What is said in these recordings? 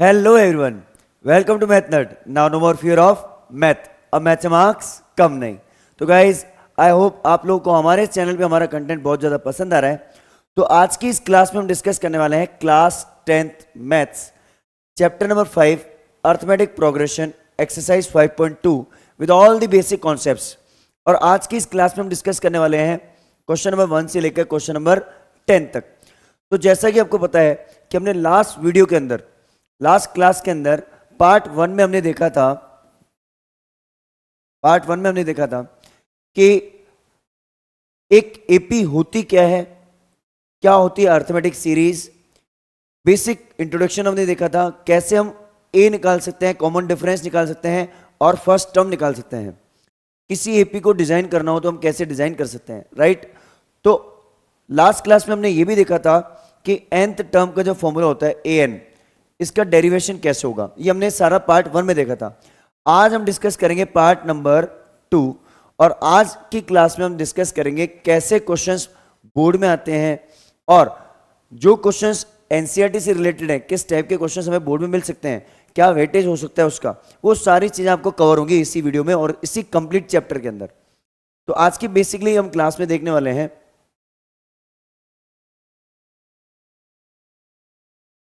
Hello everyone, welcome to Math Nerd. Now no more fear of math. अब math से marks कम नहीं. तो गाइज आई होप आप लोगों को हमारे चैनल पे हमारा कंटेंट बहुत ज़्यादा पसंद आ रहा है. तो आज की इस क्लास में हम डिस्कस करने वाले हैं class 10th maths chapter number 5 arithmetic progression exercise 5.2 with all the basic concepts. और आज की इस क्लास में हम डिस्कस करने वाले हैं क्वेश्चन नंबर 1 से लेकर क्वेश्चन नंबर 10 तक. तो जैसा कि आपको पता है कि हमने लास्ट क्लास के अंदर पार्ट वन में हमने देखा था कि एक एपी होती क्या है, क्या होती है अर्थमेटिक सीरीज, बेसिक इंट्रोडक्शन हमने देखा था, कैसे हम ए निकाल सकते हैं, कॉमन डिफरेंस निकाल सकते हैं और फर्स्ट टर्म निकाल सकते हैं. किसी एपी को डिजाइन करना हो तो हम कैसे डिजाइन कर सकते हैं, राइट. तो लास्ट क्लास में हमने ये भी देखा था कि nth टर्म का जो फॉर्मूला होता है an, इसका डेरिवेशन कैसे होगा. ये हमने सारा पार्ट 1 में देखा था. आज हम डिस्कस करेंगे पार्ट नंबर 2 और आज की क्लास में हम डिस्कस करेंगे कैसे क्वेश्चंस बोर्ड में आते हैं और जो क्वेश्चंस एनसीईआरटी से रिलेटेड है, किस टाइप के क्वेश्चंस हमें बोर्ड में मिल सकते हैं, क्या वेटेज हो सकता है उसका, वो सारी चीजें आपको कवर होंगी इसी वीडियो में और इसी कंप्लीट चैप्टर के अंदर. तो आज की बेसिकली हम क्लास में देखने वाले हैं.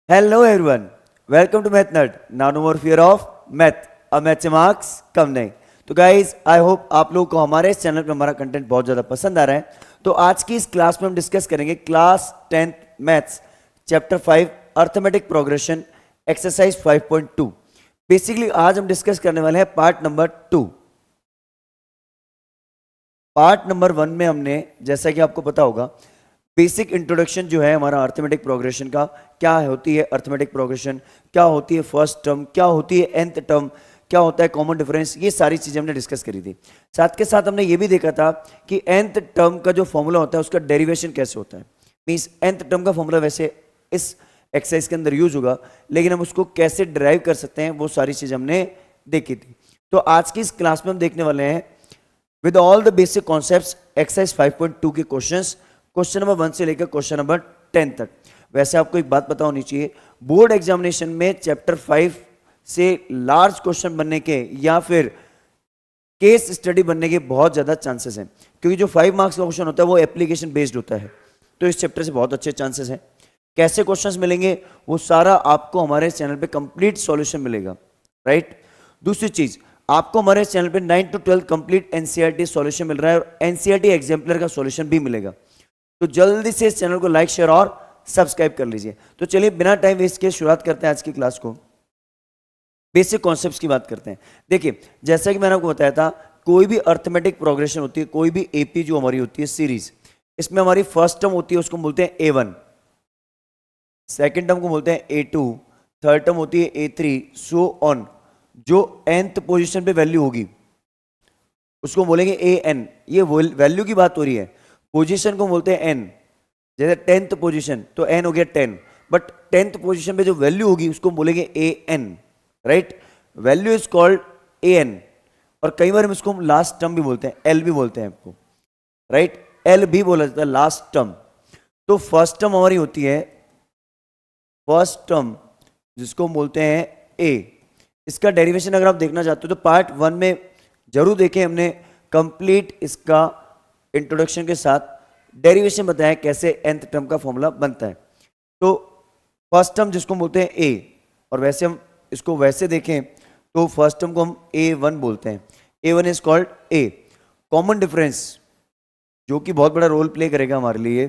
Hello everyone, welcome to math nerd. Now no more fear of math. अब मैथ से मार्क्स कम नहीं. तो गाइज आई होप आप लोगों को हमारे इस चैनल पे हमारा कंटेंट बहुत ज्यादा पसंद आ रहा है. तो आज की इस क्लास में हम डिस्कस करेंगे class 10th maths chapter 5 arithmetic progression exercise 5.2. Basically आज हम डिस्कस करने वाले हैं पार्ट नंबर 2. पार्ट नंबर 1 में हमने, जैसा कि आपको पता होगा, बेसिक इंट्रोडक्शन जो है हमारा अर्थमेटिक प्रोग्रेशन का, क्या होती है अर्थमेटिक प्रोग्रेशन, क्या होती है फर्स्ट टर्म, क्या होती है nth टर्म, क्या होता है कॉमन डिफरेंस, ये सारी चीजें हमने डिस्कस करी थी. साथ के साथ हमने ये भी देखा था कि nth टर्म का जो फॉर्मूला होता है उसका डेरिवेशन कैसे होता है. मींस nth टर्म का फॉर्मूला वैसे इस एक्सरसाइज के अंदर यूज होगा, लेकिन हम उसको कैसे डिराइव कर सकते हैं वो सारी चीजें हमने देखी थी. तो आज की इस क्लास में हम देखने वाले हैं with all the basic concepts exercise 5.2 के क्वेश्चन नंबर 1 से लेकर क्वेश्चन नंबर 10 तक. वैसे आपको एक बात पता होनी चाहिए, बोर्ड एग्जामिनेशन में चैप्टर 5 से लार्ज क्वेश्चन बनने के या फिर केस स्टडी बनने के बहुत ज्यादा चांसेस हैं, क्योंकि जो 5 मार्क्स का क्वेश्चन होता है वो एप्लीकेशन बेस्ड होता है. तो इस चैप्टर से बहुत अच्छे चांसेस हैं. कैसे क्वेश्चंस मिलेंगे वो सारा आपको हमारे चैनल पे कंप्लीट सॉल्यूशन मिलेगा, राइट. दूसरी चीज, आपको हमारे चैनल पे 9 to 12 कंप्लीट एनसीईआरटी सॉल्यूशन मिल रहा है और एनसीईआरटी एग्जाम्पलर का सॉल्यूशन भी मिलेगा. तो जल्दी से इस चैनल को लाइक, शेयर और सब्सक्राइब कर लीजिए. तो चलिए बिना टाइम वेस्ट किए शुरुआत करते हैं आज की क्लास को. बेसिक कॉन्सेप्ट्स की बात करते हैं. देखिए, जैसा कि मैंने आपको बताया था, कोई भी अर्थमेटिक प्रोग्रेशन होती है, कोई भी एपी जो हमारी होती है सीरीज, इसमें हमारी फर्स्ट टर्म होती है उसको बोलते हैं A1, सेकेंड टर्म को बोलते हैं A2, थर्ड टर्म होती है A3, सो ऑन. जो nth पोजीशन पे वैल्यू होगी उसको बोलेंगे AN. ये वैल्यू की बात हो रही है. पोजीशन को बोलते हैं n. जैसे 10th पोजीशन तो n हो गया 10, बट 10th पोजीशन पे जो वैल्यू होगी उसको बोलेंगे an, right. Value is called an और कई बार हम इसको लास्ट टर्म भी बोलते हैं, l भी बोलते हैं आपको, राइट. l भी बोला जाता है लास्ट टर्म. तो फर्स्ट टर्म हमारी होती है फर्स्ट टर्म, जिसको बोलते हैं a. इसका डेरिवेशन अगर आप देखना चाहते हो तो पार्ट 1 में जरूर देखें, हमने कंप्लीट इसका इंट्रोडक्शन के साथ डेरिवेशन बताया कैसे nth टर्म का फॉर्मूला बनता है. तो फर्स्ट टर्म जिसको बोलते हैं a, और वैसे हम इसको वैसे देखें तो फर्स्ट टर्म को हम A1 बोलते हैं. A1 is called a. Common difference, जो कि बहुत बड़ा रोल प्ले करेगा हमारे लिए,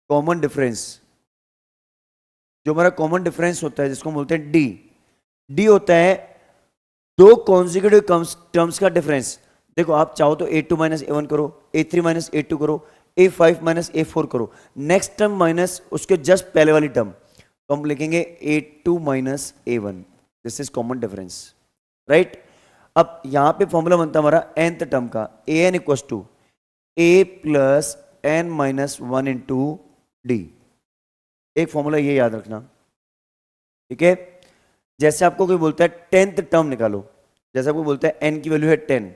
कॉमन डिफरेंस, जो हमारा कॉमन डिफरेंस होता है जिसको बोलते हैं D होता है दो कॉन्जिक्यूटिव टर्म्स का डिफरेंस. देखो, आप चाहो तो A2 माइनस A1 करो, A3 माइनस A2 करो, A5 माइनस A4 करो, नेक्स्ट टर्म माइनस उसके जस्ट पहले वाली टर्म, तो हम लिखेंगे A2 minus A1. This is common difference, right. अब यहां पे फॉर्मूला बनता है हमारा nth टर्म का, an equal to a plus n minus 1 into D. एक फॉर्मूला ये याद रखना, ठीक है. जैसे आपको कोई बोलता है 10th टर्म निकालो, जैसे आपको बोलता है n की वैल्यू है 10,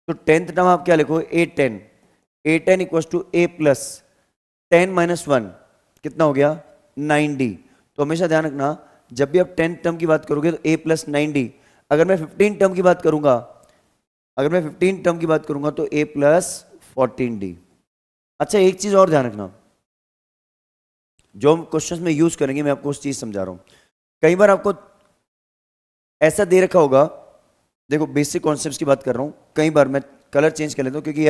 तो 10th टर्म आप क्या लिखो, A10 equal to a plus 10 minus 1 कितना हो गया 9D. तो हमेशा ध्यान रखना जब भी आप 10 टर्म की बात करोगे तो a प्लस 9d। अगर मैं 15 टर्म की बात करूंगा, अगर मैं 15 टर्म की बात करूंगा तो a प्लस 14d। अच्छा एक चीज और ध्यान रखना, जो हम क्वेश्चंस में यूज करेंगे, मैं आपको उस चीज समझा रहा हूं। कई बार आपको ऐसा दे रखा होगा, देखो बेसिक कॉन्सेप्ट्स की बात कर रहा हूं, कई बार मैं कलर चेंज कर लेता हूं क्योंकि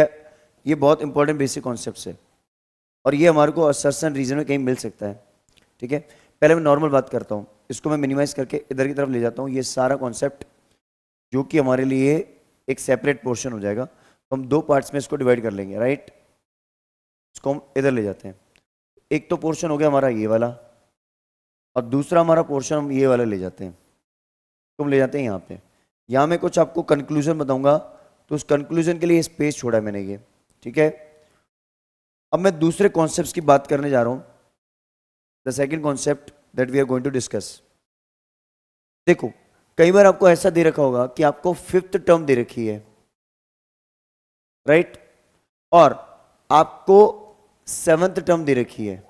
ये बहुत इंपॉर्टेंट बेसिक कॉन्सेप्ट्स है और ये हमारे को असर्शन रीजन में कहीं मिल सकता है। ठीक है, पहले मैं नॉर्मल बात करता हूं, इसको मैं मिनिमाइज करके इधर की तरफ ले जाता हूं। ये सारा कॉन्सेप्ट जो कि हमारे लिए एक सेपरेट पोर्शन हो जाएगा, तो हम दो पार्ट्स में इसको डिवाइड कर लेंगे, राइट। इसको हम इधर ले जाते हैं। एक तो पोर्शन हो गया हमारा ये वाला, और दूसरा हमारा पोर्शन हम ये वाला ले जाते हैं, तो हम ले जाते हैं यहाँ पे। यहाँ मैं कुछ आपको कंक्लूजन बताऊंगा, तो उस कंक्लूजन के लिए स्पेस छोड़ा है मैंने ये। ठीक है, अब मैं दूसरे कॉन्सेप्ट्स की बात करने जा रहा हूं, the second concept that we are going to discuss. देखो कई बार आपको ऐसा दे रखा होगा कि आपको 5th टर्म दे रखी है, राइट, और आपको 7th टर्म दे रखी है।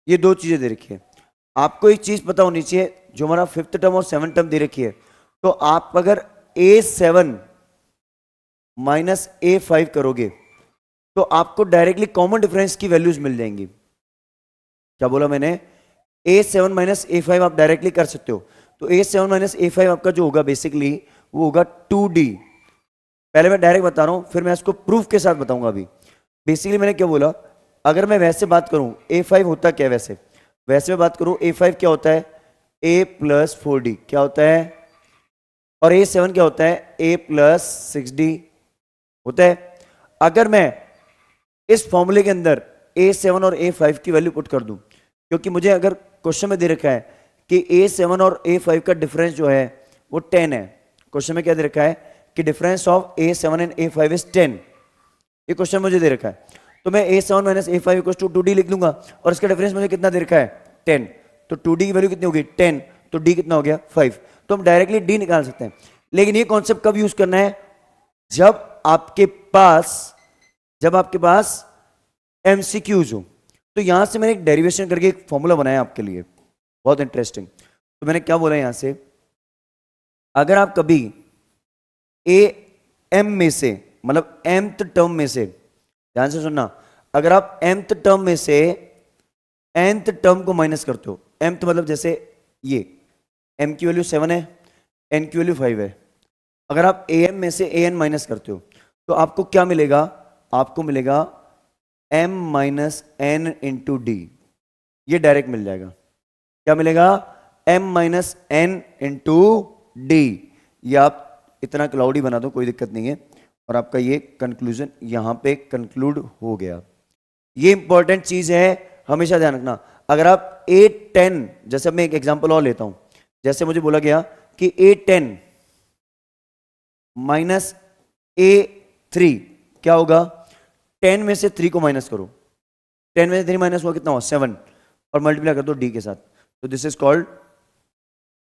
ये दो चीजें दे रखी है। आपको एक चीज पता होनी चाहिए, जो हमारा 5th टर्म और 7th टर्म दे रखी है, तो आप अगर A7 माइनस A5 करोगे तो आपको डायरेक्टली कॉमन डिफरेंस की वैल्यूज मिल जाएंगी। क्या बोला मैंने? A7 माइनस A5 आप डायरेक्टली कर सकते हो। तो A7 माइनस A5 आपका जो होगा बेसिकली वो होगा 2D। पहले मैं डायरेक्ट बता रहा हूं, फिर मैं इसको प्रूफ के साथ बताऊंगा। अभी बेसिकली मैंने क्या बोला, अगर मैं वैसे बात करूं A5 होता क्या है, वैसे मैं बात करूं A5 क्या होता है, A प्लस 4D क्या होता है, और A7 क्या होता है, A प्लस 6D होता है। अगर मैं इस फॉर्मूले के अंदर A7 और A5 की वैल्यू पुट कर दूं, क्योंकि मुझे अगर क्वेश्चन में दे रखा है कि A7 और A5 का डिफरेंस जो है वो 10 है। क्वेश्चन में क्या दे रखा है कि difference of A7 and A5 is 10। ये क्वेश्चन मुझे दे रखा है, तो मैं A7 minus A5 equal to 2D लिख लूंगा, और इसका डिफरेंस मुझे कितना दे रखा है, 10। तो 2D की वैल्यू कितनी होगी, 10, तो D कितना हो गया, 5। तो हम डायरेक्टली D निकाल सकते हैं। लेकिन ये कॉन्सेप्ट कब यूज करना है, जब आपके पास MCQs हो। तो यहां से मैंने एक डेरिवेशन करके एक फॉर्मूला बनाया आपके लिए, बहुत इंटरेस्टिंग। तो मैंने क्या बोला यहां से, अगर आप कभी AM में से, मतलब mth टर्म में से, ध्यान से सुनना, अगर आप mth टर्म में से nth टर्म को माइनस करते हो, mth मतलब जैसे ये m की वैल्यू 7 है, n की वैल्यू 5 है, अगर आप am में से an माइनस करते हो तो आपको क्या मिलेगा, आपको मिलेगा m minus n into D. ये डायरेक्ट मिल जाएगा। क्या मिलेगा, m minus n into D. ये आप इतना क्लाउडी बना दो, कोई दिक्कत नहीं है, और आपका ये कंक्लूजन यहां पे कंक्लूड हो गया। ये इंपॉर्टेंट चीज है, हमेशा ध्यान रखना। अगर आप A10, जैसे मैं एक एग्जांपल और लेता हूं, जैसे मुझे बोला गया कि A10 माइनस A3 क्या होगा, 10 में से 3 को माइनस करो, 10 में से 3 माइनस हुआ कितना हुआ, 7, और मल्टीप्लाई कर दो D के साथ, तो दिस इज कॉल्ड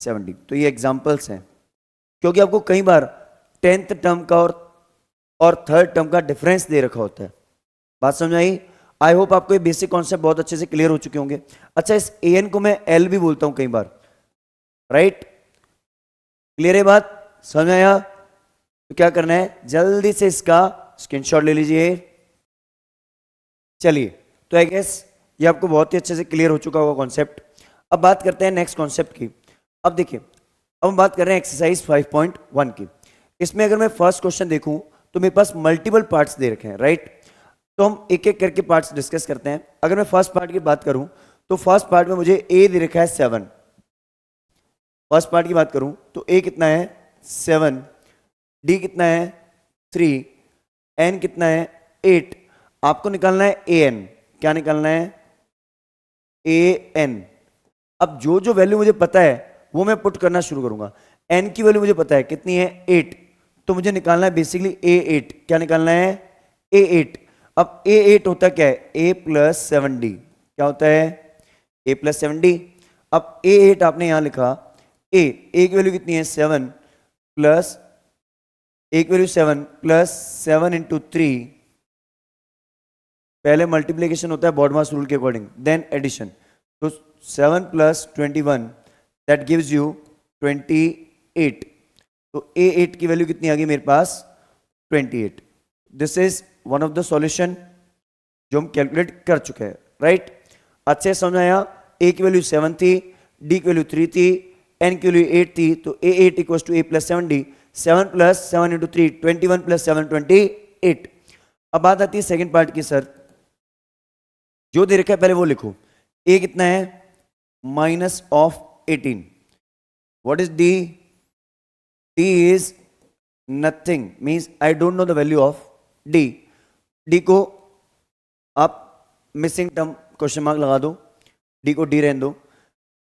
7D। तो ये एग्जांपल्स हैं, क्योंकि आपको कई बार 10th टर्म का और 3rd टर्म का डिफरेंस दे रखा होता है। बात समझ आई? आई होप आपको ये बेसिक कॉन्सेप्ट बहुत अच्छे से क्लियर हो चुके होंगे। अच्छा, इस AN को मैं L भी बोलता हूं कई बार, राइट। क्लियर है बात, समझ आया? तो क्या करना है, जल्दी से इसका स्क्रीनशॉट ले लीजिए। चलिए, तो आई गेस ये आपको बहुत ही अच्छे से क्लियर हो चुका होगा कॉन्सेप्ट। अब बात करते हैं नेक्स्ट कॉन्सेप्ट की। अब देखिए, अब हम बात कर रहे हैं एक्सरसाइज 5.1 की। इसमें अगर मैं फर्स्ट क्वेश्चन देखूं तो मेरे पास मल्टीपल पार्ट्स दे रखे हैं, राइट। तो हम एक एक करके पार्ट्स डिस्कस करते हैं। अगर मैं फर्स्ट पार्ट की बात करूं तो फर्स्ट पार्ट में मुझे A दे रखा है 7। फर्स्ट पार्ट की बात करूं तो A कितना है, 7, D कितना है, 3, N कितना है, 8। आपको निकालना है AN। क्या निकालना है, AN। अब जो जो वैल्यू मुझे पता है वो मैं पुट करना शुरू करूंगा। N की वैल्यू मुझे पता है कितनी है, 8, तो मुझे निकालना है बेसिकली A8। क्या निकालना है, A8। अब A8 होता क्या है, A प्लस 7D। क्या होता है, A प्लस 7D। अब A8 आपने यहां लिखा, A की वैल्यू कितनी है, 7 प्लस A की वैल्यू 7 प्लस 7 इंटू 3। पहले मल्टीप्लीकेशन होता है बॉडमास रूल के अकॉर्डिंग, देन एडिशन। तो 7 plus 21 that gives you 28. तो A8 की वैल्यू कितनी आ गई मेरे पास 28. This is one of the solution जो हम कैलकुलेट कर चुके हैं, राइट? अच्छे समझ आया? A की वैल्यू 7 थी, D की वैल्यू 3 थी, N की वैल्यू 8 थी, तो A8 equals to A plus 7D. 7 plus 7 into 3 21 plus 7 28. अब बात आती है सेकंड पार्ट की. सर जो दे रखा है पहले वो लिखो. A कितना है? Minus of 18. What is D? D is nothing, means I don't know the value of D. D को आप मिसिंग टर्म क्वेश्चन मार्क लगा दो, D को D रहने दो.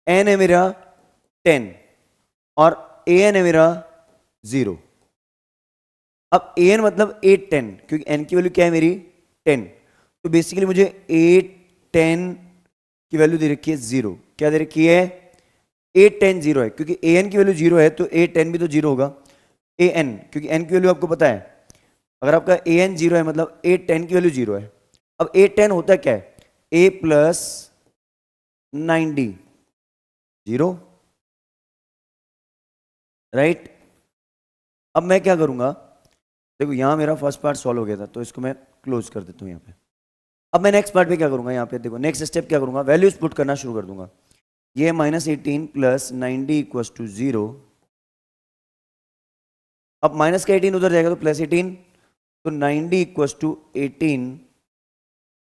N है मेरा 10 और AN है मेरा 0. अब AN मतलब 8 10, क्योंकि N की वैल्यू क्या है मेरी 10. तो बेसिकली मुझे 8 10 की वैल्यू दे रखी है 0. क्या दे रखी है? 8 10 0 है, क्योंकि AN की वैल्यू 0 है तो 8 10 भी तो 0 होगा. AN, क्योंकि N की वैल्यू आपको पता है, अगर आपका AN 0 है मतलब 8 10 की वैल्यू 0 है. अब 8 10 होता क्या है? A plus 9D 0, right? अब मैं क्या करूंगा, देखो यहां मेरा फर्स्ट पार्ट सॉल्व हो गया था तो इसको मैं क्लोज कर देता हूं यहां पे. अब मैं नेक्स्ट पार्ट पे क्या करूंगा, यहां पे देखो नेक्स्ट स्टेप क्या करूंगा, वैल्यूज पुट करना शुरू कर दूंगा. ये minus 18 plus 9D equals to 0. अब माइनस का 18 उधर जाएगा तो प्लस 18, तो 9D equals to 18,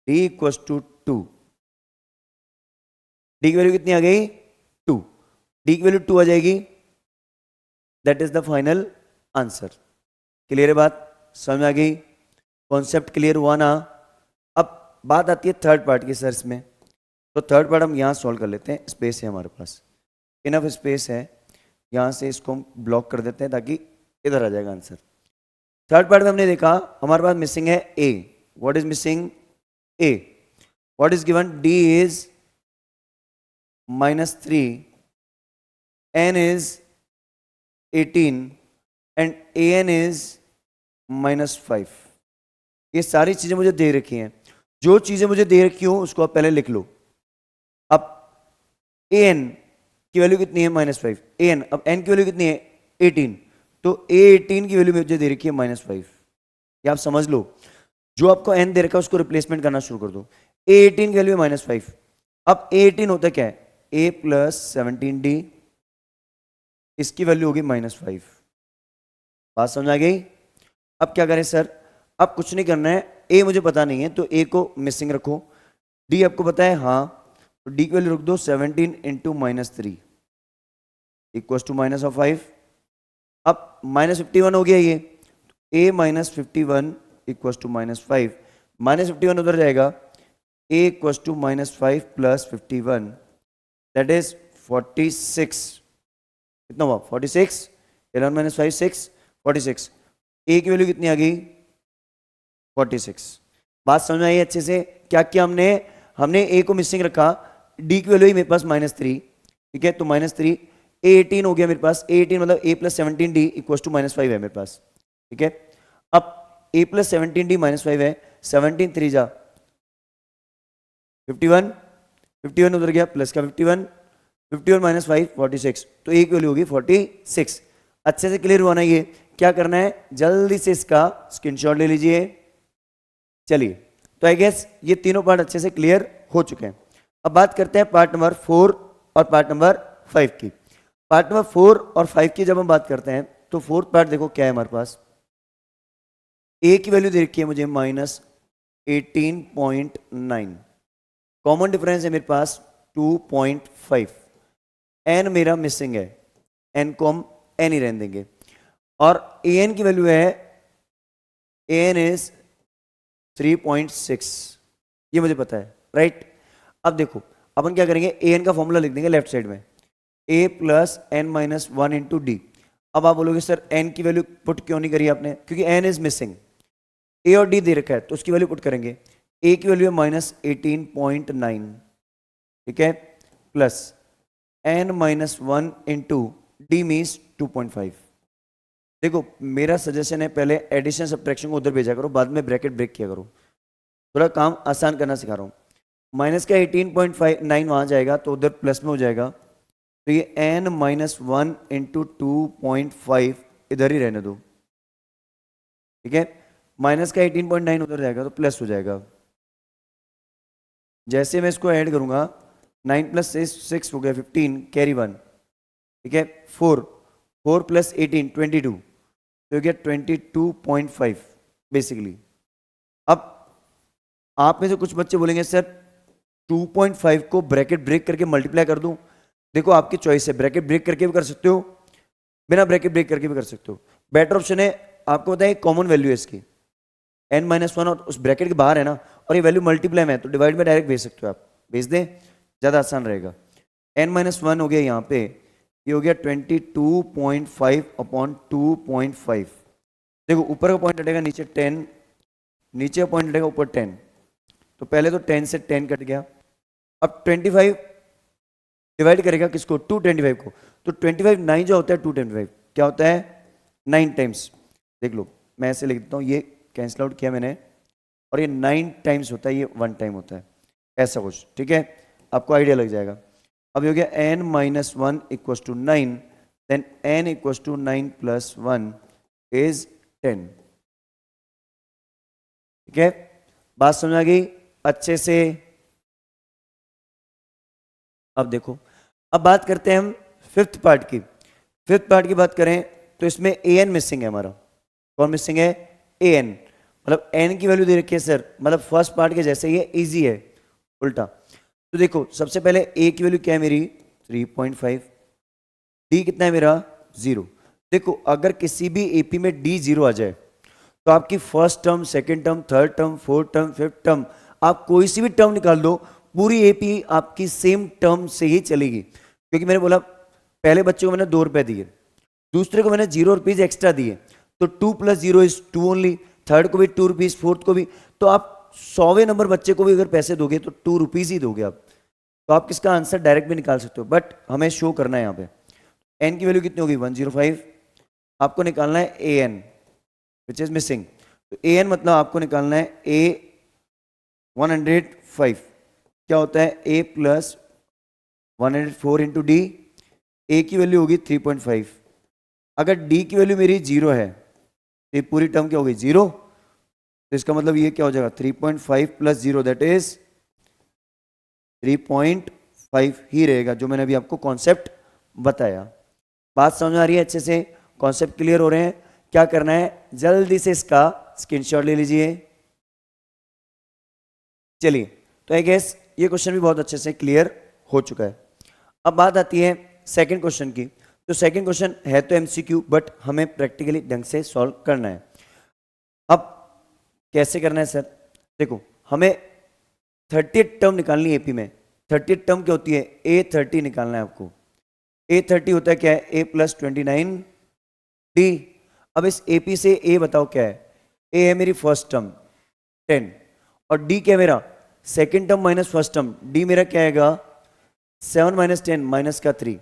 D equals to 2. D की वैल्यू कितनी आ गई? 2. D की वैल्यू 2 आ जाएगी. That is the final answer. Clear है बात? समझ आ गई? कॉन्सेप्ट क्लियर हुआ ना? अब बात आती है थर्ड पार्ट की. सर इसमें तो थर्ड पार्ट हम यहाँ सॉल्व कर लेते हैं. स्पेस है हमारे पास, इनफ स्पेस है, यहाँ से इसको हम ब्लॉक कर देते हैं ताकि इधर आ जाएगा आंसर. थर्ड पार्ट में हमने देखा हमारे पास मिसिंग है A. What is missing? A. What is given? D is -3, N is 18 and AN is -5. ये सारी चीजें मुझे दे रखी हैं. जो चीजें मुझे दे रखी हो उसको आप पहले लिख लो. अब AN की वैल्यू कितनी है? -5. AN, अब N की वैल्यू कितनी है? 18. तो A18 की वैल्यू मुझे दे रखी है -5. ये आप समझ लो. जो आपको N दे रखा है उसको रिप्लेसमेंट करना शुरू कर दो. A18 की वैल्यू है -5. अब A18 होता क्या है? A प्लस 17D, इसकी वैल्यू होगी -5. बात समझ आ गई? अब क्या करें सर? अब कुछ नहीं करना है. A मुझे पता नहीं है तो A को मिसिंग रखो. D आपको पता है? हाँ, तो D की वैल्यू रख दो 17 इंटू -3 इक्वल्स टू -5. अब -51 हो गया ये. A -51 equals to -5. -51 उधर जाएगा. A equals to -5 plus 51, that is 46. कितना हुआ? 46. 11 - 5 6, 46. A की वैल्यू कितनी आ गई? 46. बात समझ में आई अच्छे से? क्या किया हमने? हमने A को मिसिंग रखा. D की वैल्यू ही मेरे पास -3, ठीक है, तो -3. A18 हो गया मेरे पास. A18 मतलब A plus 17D equals to -5 है मेरे पास, ठीक है. अब A प्लस 17D -5 है. 17 3 जा 51, 51 उधर गया प्लस का 51, 51 - 5 46. तो A की वैल्यू होगी 46. अच्छे से क्लियर हुआ ना? ये क्या करना है, जल्दी से इसका स्क्रीनशॉट ले लीजिए. चलिए, तो आई गेस ये तीनों पार्ट अच्छे से क्लियर हो चुके हैं. अब बात करते हैं पार्ट नंबर 4 और पार्ट नंबर 5 की. पार्ट नंबर 4 और 5 की जब हम बात करते हैं तो फोर्थ पार्ट देखो क्या है हमारे पास. A की वैल्यू दे रखी है मुझे -18.9. कॉमन डिफरेंस है मेरे पास 2.5. N मेरा मिसिंग है, N को हम N ही रहने देंगे. और AN की वैल्यू है, AN इज 3.6. ये मुझे पता है, राइट? अब देखो अपन क्या करेंगे, AN का फॉर्मूला लिख देंगे लेफ्ट साइड में, A plus N - 1 into D. अब आप बोलोगे सर N की वैल्यू पुट क्यों नहीं करी आपने? क्योंकि N इज मिसिंग. A और D दे रखा है तो उसकी वैल्यू पुट करेंगे. A की वैल्यू है -18.9, ठीक है, plus N - 1 into D means 2.5. देखो मेरा सजेशन है पहले एडिशन सब्ट्रैक्शन को उधर भेजा करो, बाद में ब्रैकेट ब्रेक किया करो. थोड़ा काम आसान करना सिखा रहा हूं. माइनस का 18.59 वहाँ जाएगा तो उधर प्लस में हो जाएगा, तो ये n माइनस 1 इंटू 2.5 इधर ही रहने दो, ठीक है। माइनस का 18.9 उधर जाएगा तो प्लस हो जाएगा। जैसे मैं इसको ऐड करूंगा 9 प्लस 6 हो गया 15, कैरी 1, ठीक है। 4 प्लस 18 22, तो हो गया 22.5 बेसिकली। अब आप में से कुछ बच्चे बोलेंगे सर 2.5 को ब्रैकेट ब्रेक करके मल्टीप्लाई कर दूं। देखो आपकी चॉइस है, ब्रैकेट ब्रेक करके भी कर सकते हो, बिना ब्रैकेट ब्रेक करके भी कर सकते हो। बेटर ऑप्शन है, आपको बताया कॉमन वैल्यू है इसकी n माइनस 1 और उस ब्रैकेट के बाहर है ना, और ये वैल्यू मल्टीप्लाई में है तो डिवाइड में डायरेक्ट भेज सकते हो आप, भेज दें ज़्यादा आसान रहेगा। n माइनस 1 हो गया यहाँ पे, ये हो गया 22.5 अपॉन 2.5। देखो ऊपर का पॉइंट हटेगा नीचे 10, नीचे का पॉइंट हटेगा ऊपर 10, तो पहले तो 10 से 10 कट गया। अब 25 डिवाइड करेगा किसको, 225 को, तो 25 9 जो होता है 225 क्या होता है 9 टाइम्स। देख लो मैं ऐसे लिख देता हूँ, ये कैंसिल आउट किया मैंने, और ये 9 टाइम्स होता है, ये 1 टाइम होता है, ऐसा कुछ, ठीक है, आपको आइडिया लग जाएगा। अब ये हो गया n minus 1 equal to 9, then n equal to 9 plus 1 is 10, ठीक है। बात समझ आ गई अच्छे से। अब देखो, अब बात करते हैं हम फिफ्थ पार्ट की। फिफ्थ पार्ट की बात करें तो इसमें an मिसिंग है हमारा। कौन मिसिंग है, an, मतलब n की वैल्यू दे रखी है सर, मतलब फर्स्ट पार्ट के जैसे ये इजी है उल्टा। तो देखो सबसे पहले a की वैल्यू क्या है मेरी 3.5, d कितना है मेरा 0। देखो अगर किसी भी एपी में d 0 आ जाए तो आपकी first term, second term, third term, fourth term, fifth term, आप कोई सी भी टर्म निकाल दो, पूरी एपी आपकी सेम टर्म से ही चलेगी। क्योंकि मैंने बोला पहले बच्चे को मैंने 2 रुपए दिए, दूसरे को मैंने 0 रुपीज एक्स्ट्रा दिए, तो 2 प्लस 0 इज 2 ओनली, थर्ड को भी 2 रुपीज, फोर्थ को भी। तो आप 100वें नंबर बच्चे को भी अगर पैसे दोगे तो 2 रुपीज ही दोगे आप। तो आप किसका आंसर डायरेक्ट भी निकाल सकते हो, बट हमें शो करना है यहाँ पे n की वैल्यू कितनी होगी 105, आपको निकालना है an विच इज मिसिंग। तो an मतलब आपको निकालना है a 105, क्या होता है a plus 104 into D, a की वैल्यू होगी 3.5। अगर d की वैल्यू मेरी 0 है तो ये पूरी टर्म क्या होगी 0, तो इसका मतलब ये क्या हो जाएगा 3.5 प्लस 0 दैट इज 3.5 ही रहेगा, जो मैंने अभी आपको कॉन्सेप्ट बताया। बात समझ आ रही है अच्छे से, कॉन्सेप्ट क्लियर हो रहे हैं। क्या करना है, जल्दी से इसका स्क्रीनशॉट ले लीजिए। चलिए, तो आई गेस ये क्वेश्चन भी बहुत अच्छे से क्लियर हो चुका है। अब बात आती है सेकंड क्वेश्चन की। तो सेकंड क्वेश्चन है तो एमसीक्यू, बट हमें प्रैक्टिकली ढंग से सॉल्व करना है। अब कैसे करना है सर, देखो हमें 30th टर्म निकालनी है एपी में। 30th टर्म क्या होती है, A30 निकालना है आपको। A30 होता है क्या है, A प्लस 29 D। अब इस AP से A बताओ क्या है, A है मेरी फर्स्ट टर्म 10, और D क्या है मेरा second term minus first term, D मेरा क्या आएगा 7 माइनस 10 माइनस का 3,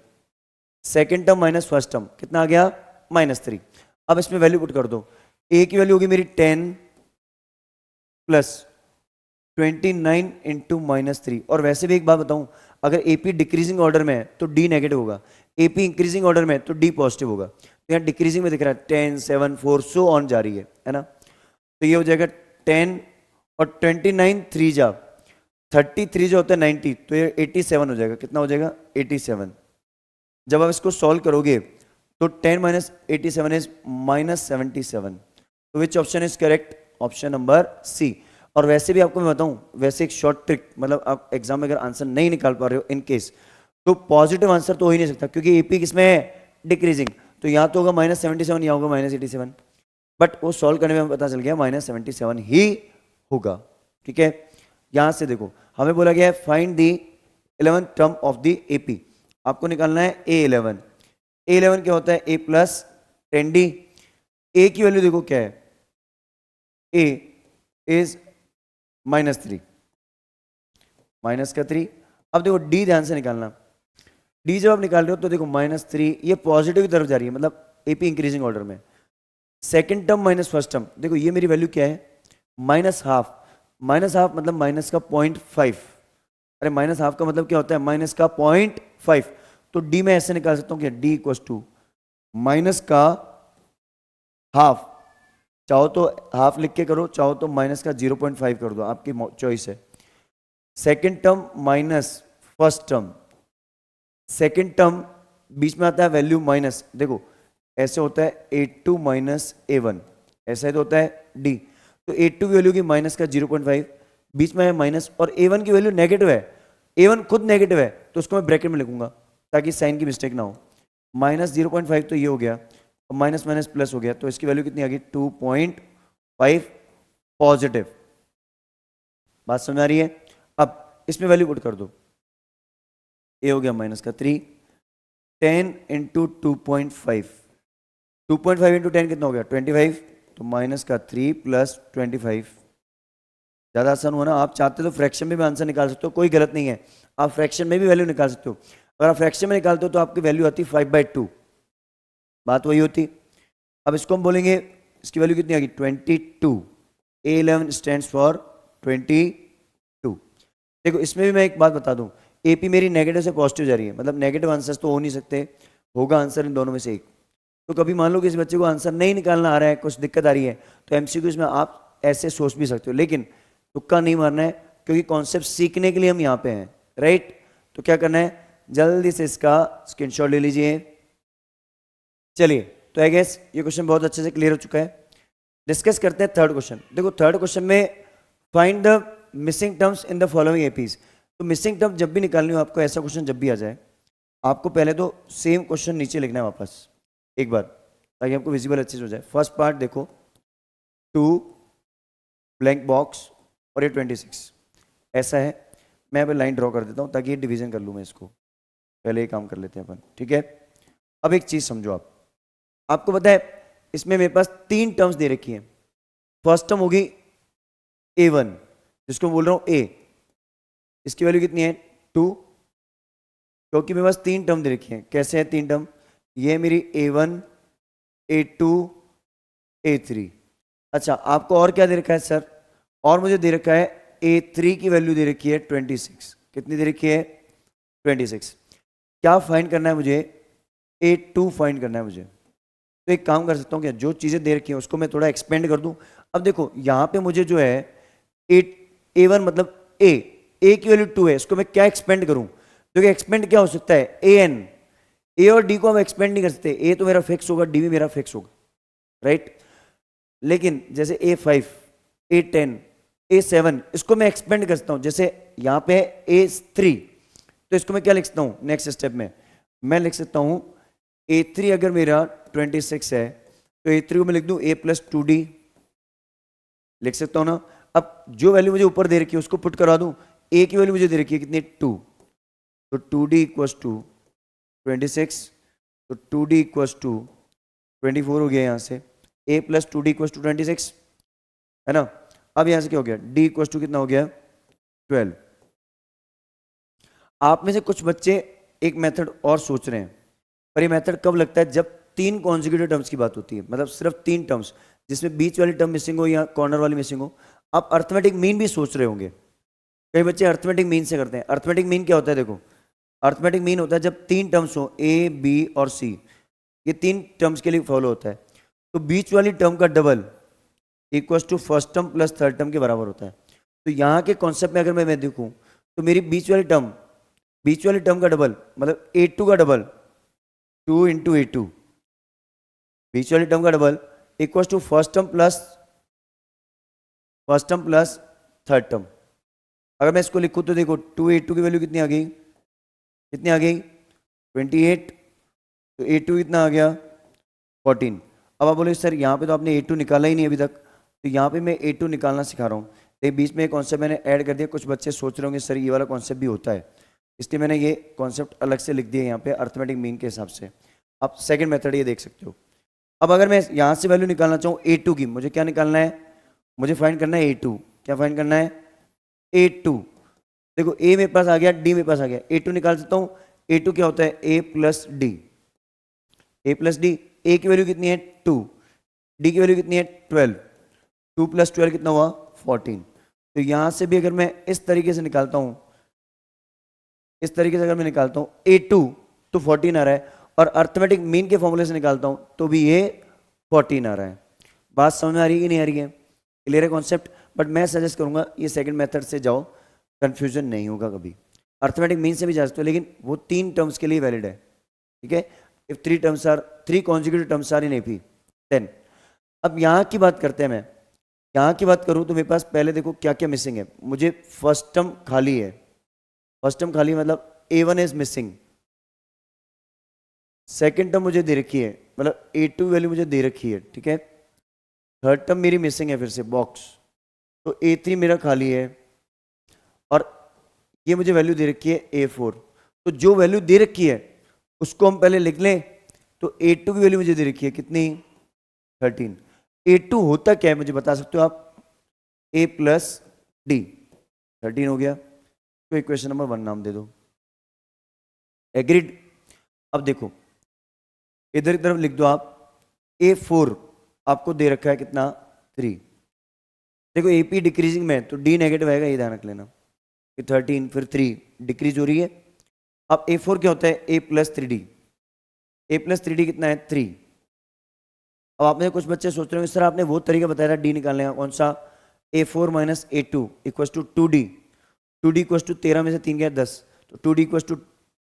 second term minus first term कितना आ गया -3। अब इसमें वैल्यू पुट कर दो, A की वैल्यू होगी मेरी 10 प्लस 29 इंटू -3। और वैसे भी एक बात बताऊं, अगर AP डिक्रीजिंग ऑर्डर में है तो D नेगेटिव होगा, AP इंक्रीजिंग ऑर्डर में है तो D पॉजिटिव होगा। तो यहाँ डिक्रीजिंग में दिख रहा है 10 7 4 सो ऑन जा रही है ना। तो ये हो जाएगा 10 और 29 3 जा 33 जो होता है 90, तो ये 87 हो जाएगा। कितना हो जाएगा 87। जब आप इसको सॉल्व करोगे तो 10 माइनस 87 इज -77। तो which option is correct, option number C. और वैसे भी आपको मैं बताऊं, वैसे एक शॉर्ट ट्रिक, मतलब आप एग्जाम में अगर आंसर नहीं निकाल पा रहे हो इन केस, तो पॉजिटिव आंसर तो हो ही नहीं सकता, क्योंकि एपी किसमें है डिक्रीजिंग, तो यहाँ तो होगा -77 या होगा -87, बट वो सॉल्व करने में हमें पता चल गया -77 ही होगा। ठीक है, यहां से देखो हमें बोला गया है find the 11th term of the AP, आपको निकालना है A11। A11 क्या होता है A प्लस 10D। A की वैल्यू देखो क्या है, A इज -3, माइनस का 3। अब देखो D ध्यान से निकालना, D जब आप निकाल रहे हो तो देखो -3 ये पॉजिटिव की तरफ जा रही है, मतलब AP इंक्रीजिंग ऑर्डर में। Second term minus first term, देखो ये मेरी वैल्यू क्या है -12, -12 मतलब माइनस का 0.5, अरे माइनस हाफ का मतलब क्या होता है, माइनस का 0.5। तो डी में ऐसे निकाल सकता हूँ क्या, डी इक्वल टू माइनस का हाफ, चाहो तो हाफ लिख के करो, चाहो तो माइनस का 0.5 कर दो, आपकी चॉइस है। Second term minus first term, second term बीच में आता है वैल्यू माइनस, देखो ऐसे होता है A2 माइनस A1, ऐसा ही तो होता है D। तो A2 की वैल्यू की माइनस का 0.5, बीच में है माइनस, और A1 की वैल्यू नेगेटिव है, A1 खुद नेगेटिव है, तो उसको मैं ब्रैकेट में लिखूंगा ताकि साइन की मिस्टेक ना हो। माइनस 0.5 तो ये हो गया, और माइनस माइनस प्लस हो गया, तो इसकी वैल्यू कितनी आ गई, 2.5 पॉजिटिव। बात समझ आ रही है? अब इसमें वैल्यू पुट कर दो, ए हो गया माइनस का 3, 10 इंटू 2.5, 2.5 इंटू 10 कितना हो गया 25, तो माइनस का 3 प्लस 25। ज़्यादा आसान हुआ ना? आप चाहते तो फ्रैक्शन में भी आंसर निकाल सकते हो, कोई गलत नहीं है, आप फ्रैक्शन में भी वैल्यू निकाल सकते हो। अगर आप फ्रैक्शन में निकालते हो तो आपकी वैल्यू आती 5/2, बात वही होती। अब इसको हम बोलेंगे, इसकी वैल्यू कितनी आ गई 22, A11 स्टैंड्स फॉर 22। देखो इसमें भी मैं एक बात बता दूं, AP मेरी नेगेटिव से पॉजिटिव जा रही है, मतलब नेगेटिव आंसर्स तो हो नहीं सकते, होगा आंसर इन दोनों में से एक। तो कभी मान लो कि इस बच्चे को आंसर नहीं निकालना आ रहा है, कुछ दिक्कत आ रही है, तो MCQs में आप ऐसे सोच भी सकते हो, लेकिन तुक्का नहीं मारना है, क्योंकि कॉन्सेप्ट सीखने के लिए हम यहाँ पे हैं, राइट? तो क्या करना है, जल्दी से इसका स्क्रीनशॉट ले लीजिए। चलिए, तो आई गेस ये क्वेश्चन बहुत अच्छे से क्लियर हो चुका है। डिस्कस करते हैं थर्ड क्वेश्चन। देखो थर्ड क्वेश्चन में find the missing terms in the following APs. तो मिसिंग टर्म जब भी निकालनी हो आपको, ऐसा क्वेश्चन जब भी आ जाए, आपको पहले तो सेम क्वेश्चन नीचे लिखना है वापस एक बार, ताकि आपको विजिबल अच्छे से हो जाए। फर्स्ट पार्ट देखो, 2 ब्लैंक बॉक्स और ये 26 ऐसा है। मैं अब लाइन ड्रॉ कर देता हूँ ताकि ये डिवीजन कर लूँ मैं इसको, पहले ये काम कर लेते हैं अपन, ठीक है? अब एक चीज़ समझो, आपको पता है इसमें मेरे पास 3 टर्म्स दे रखी हैं। फर्स्ट टर्म होगी A1, जिसको बोल रहा हूँ A, इसकी वैल्यू कितनी है 2, क्योंकि मेरे पास 3 टर्म दे रखी हैं। कैसे है 3 टर्म, ये मेरी A1, A2, A3। अच्छा, आपको और क्या दे रखा है सर? और मुझे दे रखा है A3 की वैल्यू दे रखी है 26। कितनी दे रखी है 26। क्या फाइंड करना है मुझे, A2 फाइंड करना है मुझे। तो एक काम कर सकता हूँ, क्या जो चीज़ें दे रखी हैं उसको मैं थोड़ा एक्सपेंड कर दूं। अब देखो यहाँ पे मुझे जो है A1 मतलब A की वैल्यू 2 है, इसको मैं क्या एक्सपेंड करूं? देखो एक्सपेंड क्या हो सकता है, AN, A और D को हम एक्सपेंड नहीं कर सकते, A तो मेरा फिक्स होगा, D भी मेरा फिक्स होगा, राइट? लेकिन जैसे A5, A10, A7, इसको मैं एक्सपेंड कर सकता हूं। जैसे यहाँ पे A3, तो इसको मैं क्या लिख सकता हूँ नेक्स्ट स्टेप में, मैं लिख सकता हूँ A3 अगर मेरा 26 है, तो A3 को मैं लिख दूं A प्लस 2D, लिख सकता हूं ना? अब जो वैल्यू मुझे ऊपर दे रखी है उसको पुट करा दूं। A की वैल्यू मुझे दे रखी है कितनी, 2, तो 2D इक्वल्स टू 26, तो 2D इक्वल्स टू 24 हो गया यहाँ से। A plus 2D equals to 26 है ना? अब यहाँ से क्या हो गया, D इक्वल्स टू कितना हो गया 12। आप में से कुछ बच्चे एक मेथड और सोच रहे हैं, पर ये मेथड कब लगता है, जब 3 कॉन्जिक्यूटिव टर्म्स की बात होती है, मतलब सिर्फ 3 टर्म्स जिसमें बीच वाली टर्म मिसिंग हो या कॉर्नर वाली मिसिंग हो। आप अर्थमेटिक मीन भी सोच रहे होंगे, कई बच्चे अर्थमेटिक मीन से करते हैं। अर्थमेटिक मीन क्या होता है, देखो अर्थमेटिक मीन होता है जब 3 टर्म्स हो A, B और C, ये 3 टर्म्स के लिए फॉलो होता है। तो बीच वाली टर्म का double equals to first term plus third term के बराबर होता है। तो यहाँ के कॉन्सेप्ट में अगर मैं देखूँ तो मेरी बीच वाली टर्म का डबल मतलब A2 का डबल 2 इंटू A2, बीच वाली टर्म का double equal to first term plus third term. अगर मैं इसको लिखूँ तो देखो 2A2 की वैल्यू कितनी आ गई, 28, तो A2 कितना आ गया 14। अब आप बोले सर यहाँ पे तो आपने A2 निकाला ही नहीं अभी तक, तो यहाँ पे मैं A2 निकालना सिखा रहा हूँ। तो बीच में एक कॉन्सेप्ट मैंने ऐड कर दिया, कुछ बच्चे सोच रहे होंगे सर ये वाला कॉन्सेप्ट भी होता है, इसलिए मैंने ये कॉन्सेप्ट अलग से लिख दिया यहाँ पे अर्थमेटिक मीन के हिसाब से। आप सेकेंड मेथड ये देख सकते हो। अब अगर मैं यहाँ से वैल्यू निकालना चाहूँ A2 की, मुझे क्या निकालना है, मुझे फाइंड करना है A2। क्या फाइंड करना है, A2। देखो A मेरे पास आ गया, D मेरे पास आ गया, A2 निकाल सकता हूँ। A2 क्या होता है, A plus D, A plus D। A की वैल्यू कितनी है 2, D की वैल्यू कितनी है 12, 2 प्लस 12 कितना हुआ 14। तो यहाँ से भी अगर मैं इस तरीके से निकालता हूँ इस तरीके से अगर मैं निकालता हूं A2 तो 14 आ रहा है, और अर्थमेटिक मीन के फॉर्मूले से निकालता हूं तो भी ये 14 आ रहा है। बात समझ में आ रही है कि नहीं आ रही है? क्लियर है कॉन्सेप्ट? बट मैं सजेस्ट करूंगा ये सेकंड मेथड से जाओ, कंफ्यूजन नहीं होगा कभी। अर्थमेटिक मीन से भी जा सकते हो, लेकिन वो 3 टर्म्स के लिए वैलिड है, ठीक है? If 3 consecutive terms are in AP then. अब यहाँ की बात करते हैं, मैं यहाँ की बात करूँ तो मेरे पास पहले देखो क्या क्या मिसिंग है। मुझे फर्स्ट टर्म खाली है, फर्स्ट टर्म खाली मतलब A1 is missing. Second term मुझे दे रखी है, मतलब A2 वैल्यू मुझे दे रखी है, ठीक है? थर्ड टर्म मेरी मिसिंग है फिर से बॉक्स, तो A3 मेरा खाली है, और ये मुझे वैल्यू दे रखी है A4। तो जो वैल्यू दे रखी है उसको हम पहले लिख लें। तो A2 की वैल्यू मुझे दे रखी है कितनी? 13। A2 होता क्या है मुझे बता सकते हो आप? A प्लस डी, 13 हो गया, तो इक्वेशन नंबर 1 नाम दे दो। एग्रीड? अब देखो इधर की तरफ लिख दो आप, A4 आपको दे रखा है कितना? 3। देखो AP डिक्रीजिंग में तो D नेगेटिव आएगा, ये ध्यान रख लेना कि 13 फिर 3 डिक्रीज हो रही है। अब A4 क्या होता है? A plus 3D। A plus 3D कितना है? 3। अब आप में कुछ बच्चे सोच रहे हो सर आपने वो तरीका बताया था D निकालने का, कौन सा? A4 minus A2 equals to 2D। 2D equals to 13 में से 3 गया 10, तो 2D equals to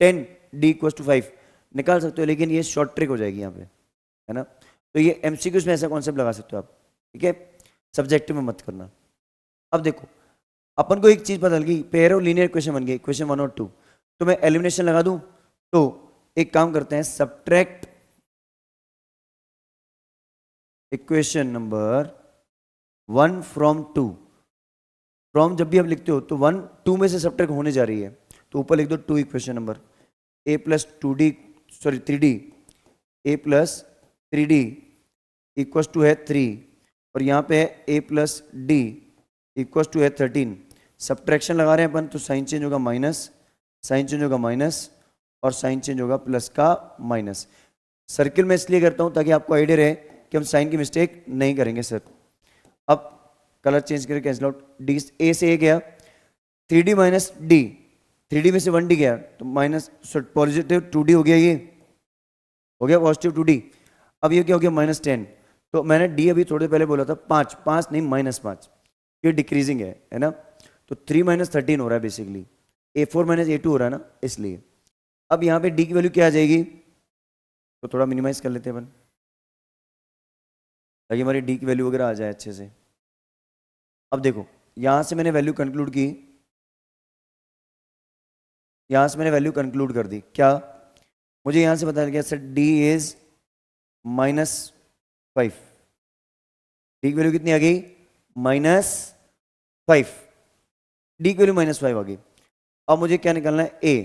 10, D equals to 5 निकाल सकते हो, लेकिन ये शॉर्ट ट्रिक हो जाएगी यहाँ पे, है ना? तो ये MCQs में ऐसा कॉन्सेप्ट लगा सकते हो आप, ठीक है? सब्जेक्टिव में मत करना। अब देखो अपन को एक चीज पता लगी, पेयर और लीनियर इक्वेशन बन गई, इक्वेशन 1 और 2। तो मैं एलिमिनेशन लगा दूं, तो एक काम करते हैं, subtract equation number 1 from 2। From जब भी आप लिखते हो तो 1 2 में से सब्ट्रैक्ट होने जा रही है, तो ऊपर लिख दो 2 equation number. A plus 2D, sorry 3D, A plus 3D equals to है 3, और यहाँ पे है A plus D equals to है 13। सब्ट्रैक्शन लगा रहे हैं अपन, तो साइन चेंज होगा माइनस, साइन चेंज होगा माइनस, और साइन चेंज होगा प्लस का माइनस। सर्किल में इसलिए करता हूँ ताकि आपको आइडिया रहे कि हम साइन की मिस्टेक नहीं करेंगे सर। अब कलर चेंज करके कैंसिल आउट, डी ए से ए गया, 3D माइनस डी, 3D में से 1D गया तो माइनस पॉजिटिव 2D हो गया, ये हो गया पॉजिटिव 2D। अब ये क्या हो गया? -10। तो मैंने डी अभी थोड़े पहले बोला था 5, 5 नहीं -5, ये डिक्रीजिंग है ना? तो 3 माइनस 13 हो रहा है बेसिकली, A4 माइनस A2 हो रहा है ना, इसलिए। अब यहाँ पे डी की वैल्यू क्या आ जाएगी? तो थोड़ा मिनिमाइज कर लेते हैं अपन, ताकि हमारी डी की वैल्यू वगैरह आ जाए अच्छे से। अब देखो यहाँ से मैंने वैल्यू कंक्लूड की, यहाँ से मैंने वैल्यू कंक्लूड कर दी। क्या? मुझे यहाँ से पता लग गया सर डी इज -5। डी की वैल्यू कितनी आ गई? -5। डी की वैल्यू -5 आ गई। अब मुझे क्या निकालना है? ए,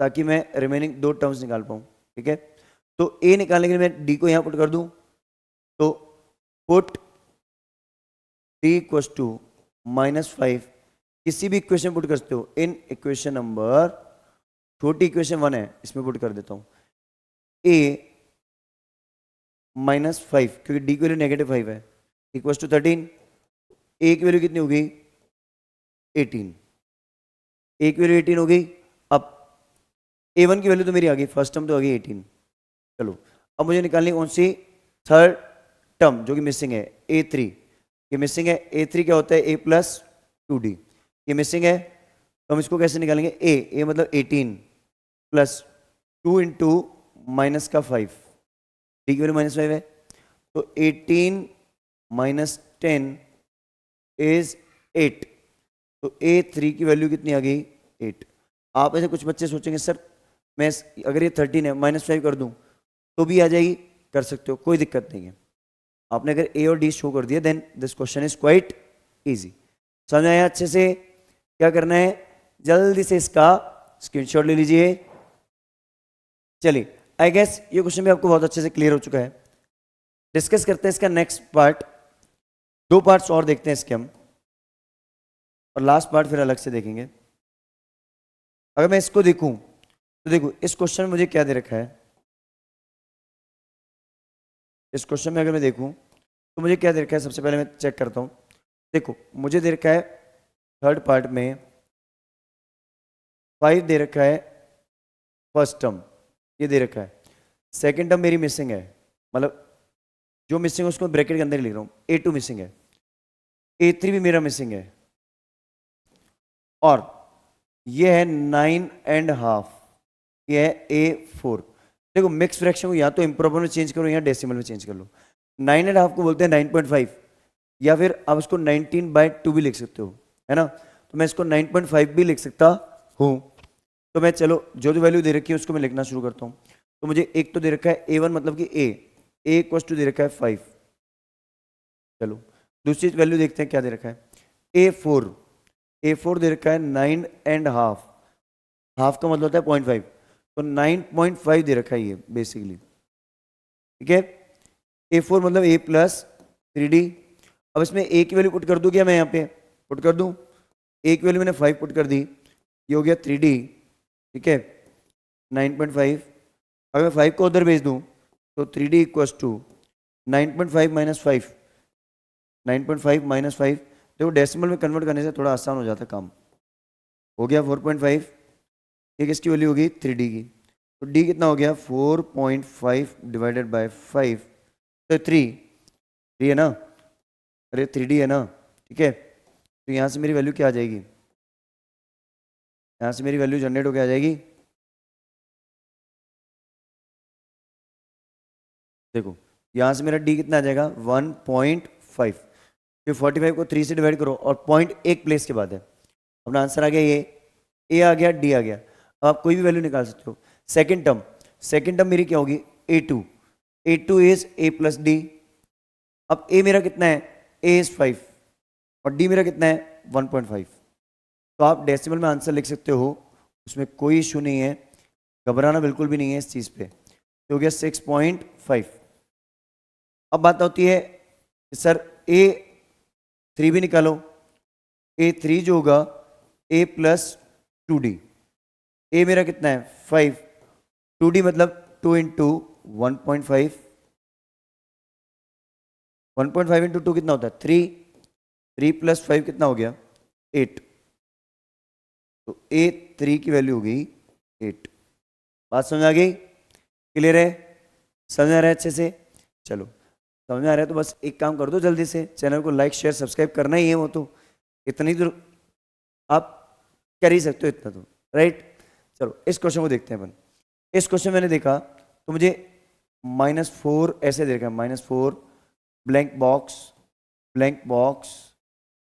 ताकि मैं रिमेनिंग 2 टर्म्स निकाल पाऊँ, ठीक है? तो ए निकालने के लिए मैं डी को यहाँ पुट कर दूँ, तो पुट डी इक्वस टू -5 किसी भी इक्वेशन पुट कर सकते हो। इन इक्वेशन नंबर, छोटी इक्वेशन 1 है, इसमें पुट कर देता हूँ a -5, क्योंकि डी की वैल्यू -5 है, इक्वस टू 13। ए की वैल्यू कितनी हो गई? 18। ए की वैल्यू 18 हो गई। अब A1 की वैल्यू तो मेरी आ गई, फर्स्ट टर्म तो आ गई 18। चलो अब मुझे निकालनी कौन सी? थर्ड टर्म जो कि मिसिंग है, A3। ये मिसिंग है, A3 क्या होता है? A plus 2D। ये मिसिंग है, तो हम इसको कैसे निकालेंगे? A मतलब 18 प्लस 2 इंटू माइनस का 5, डी की वैल्यू -5 है, तो 18 माइनस 10 इज 8। तो A3 की वैल्यू कितनी आ गई? 8। आप ऐसे कुछ बच्चे सोचेंगे सर मैं अगर ये 13 है -5 कर दूं तो भी आ जाएगी, कर सकते हो, कोई दिक्कत नहीं है। आपने अगर ए और डी शो कर दिया then this question is quite easy. समझ आया अच्छे से? क्या करना है? जल्दी से इसका स्क्रीनशॉट ले लीजिए। चलिए आई गेस ये क्वेश्चन भी आपको बहुत अच्छे से क्लियर हो चुका है। डिस्कस करते हैं इसका नेक्स्ट पार्ट, 2 पार्ट्स और देखते हैं इसके हम, और लास्ट पार्ट फिर अलग से देखेंगे। अगर मैं इसको देखूं तो देखो इस क्वेश्चन में मुझे क्या दे रखा है। इस क्वेश्चन में अगर मैं देखूं तो मुझे क्या दे रखा है, सबसे पहले मैं चेक करता हूं। देखो मुझे दे रखा है थर्ड पार्ट में 5 दे रखा है फर्स्ट टर्म, ये दे रखा है। सेकेंड टर्म मेरी मिसिंग है, मतलब जो मिसिंग है उसको ब्रैकेट के अंदर ही लिख रहा हूँ। A2 मिसिंग है, A3 भी मेरा मिसिंग है, और ये है 9.5, ये है A4। देखो मिक्स फ्रैक्शन को या तो इम्प्रॉपर में चेंज करो या डेसिमल में चेंज कर लो। 9.5 को बोलते हैं 9.5, या फिर आप उसको 19/2 भी लिख सकते हो, है ना। तो मैं इसको 9.5 भी लिख सकता हूँ। तो मैं चलो जो जो वैल्यू दे रखी है उसको मैं लिखना शुरू करता हूँ। तो मुझे एक तो दे रखा है A1, मतलब कि A इक्वल टू दे रखा है 5। चलो दूसरी वैल्यू देखते हैं क्या दे रखा है। A4 दे रखा है 9.5, हाफ का मतलब होता है 0.5, तो 9.5 दे रखा है ये बेसिकली, ठीक है। A4 मतलब A प्लस 3D। अब इसमें A की वैल्यू पुट कर दूं क्या, मैं यहाँ पे पुट कर दूं। A की वैल्यू मैंने 5 पुट कर दी, ये हो गया 3D, ठीक है, 9.5। अगर मैं 5 को उधर भेज दूं तो 3D equals to 9.5 minus 5, 9.5 minus 5। देखो डेसिमल में कन्वर्ट करने से थोड़ा आसान हो जाता है काम। हो गया 4.5, ये किसकी वैल्यू होगी, 3D की। तो D कितना हो गया, 4.5 डिवाइडेड बाय 5, तो 3 है ना, अरे 3D है ना, ठीक है। तो यहाँ से मेरी वैल्यू क्या आ जाएगी, यहाँ से मेरी वैल्यू जनरेट होकर आ जाएगी। देखो यहाँ से मेरा D कितना आ जाएगा, 1.5। फिर 45 को 3 से डिवाइड करो और पॉइंट एक प्लेस के बाद है। अपना आंसर आ गया, ये A आ गया, D आ गया। अब आप कोई भी वैल्यू निकाल सकते हो। सेकेंड टर्म मेरी क्या होगी, A2 is A plus D। अब A मेरा कितना है, A इज 5 और D मेरा कितना है 1.5। तो आप डेसिमल में आंसर लिख सकते हो, उसमें कोई इशू नहीं है, घबराना बिल्कुल भी नहीं है इस चीज़ पे। तो हो गया 6.5। अब बात होती है सर A3 भी निकालो। A3 जो होगा A प्लस 2D। A मेरा कितना है 5, 2D मतलब 2 इंटू 1.5, 1.5 इंटू 2 कितना होता है 3 प्लस 5 कितना हो गया 8। तो A3 की वैल्यू हो गई 8। बात समझ आ गई, क्लियर है, समझ आ रहा है अच्छे से। चलो समझ में आ रहा है तो बस एक काम कर दो, जल्दी से चैनल को लाइक शेयर सब्सक्राइब करना ही है, वो तो इतनी तो आप कर ही सकते हो, इतना तो राइट। चलो इस क्वेश्चन को देखते हैं अपन। इस क्वेश्चन मैंने देखा तो मुझे -4 ऐसे देखा, -4 blank box blank box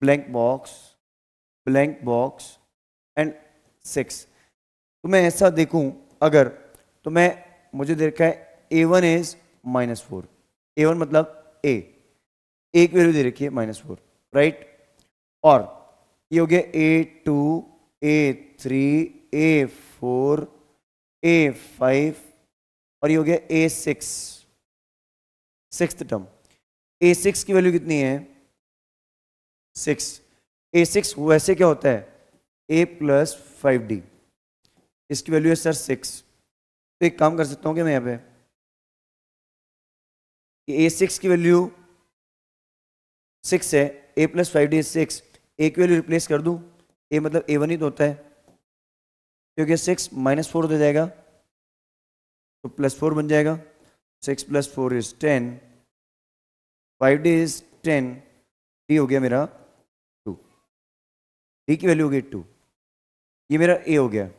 blank box blank box and 6। तो मैं ऐसा देखूं अगर, तो मैं मुझे देखा है A1 इज -4। A1 मतलब A, एक वैल्यू दे रखी है -4, राइट। और ये हो गया A2, A3, A4, A5 और ये हो गया A6, सिक्स्थ टर्म। A6 की वैल्यू कितनी है 6। A6 वैसे क्या होता है A प्लस 5D, इसकी वैल्यू है सर 6। तो एक काम कर सकता हूँ क्या मैं यहाँ पे, A6 की वैल्यू 6 है, A प्लस 5D 6, A की वैल्यू रिप्लेस कर दूँ, A मतलब A1 ही तो होता है, क्योंकि 6 -4 हो जाएगा तो +4 बन जाएगा। 6 + 4 इज 10, 5D इज 10, D हो गया मेरा 2, D की वैल्यू हो गई 2, ये मेरा A हो गया।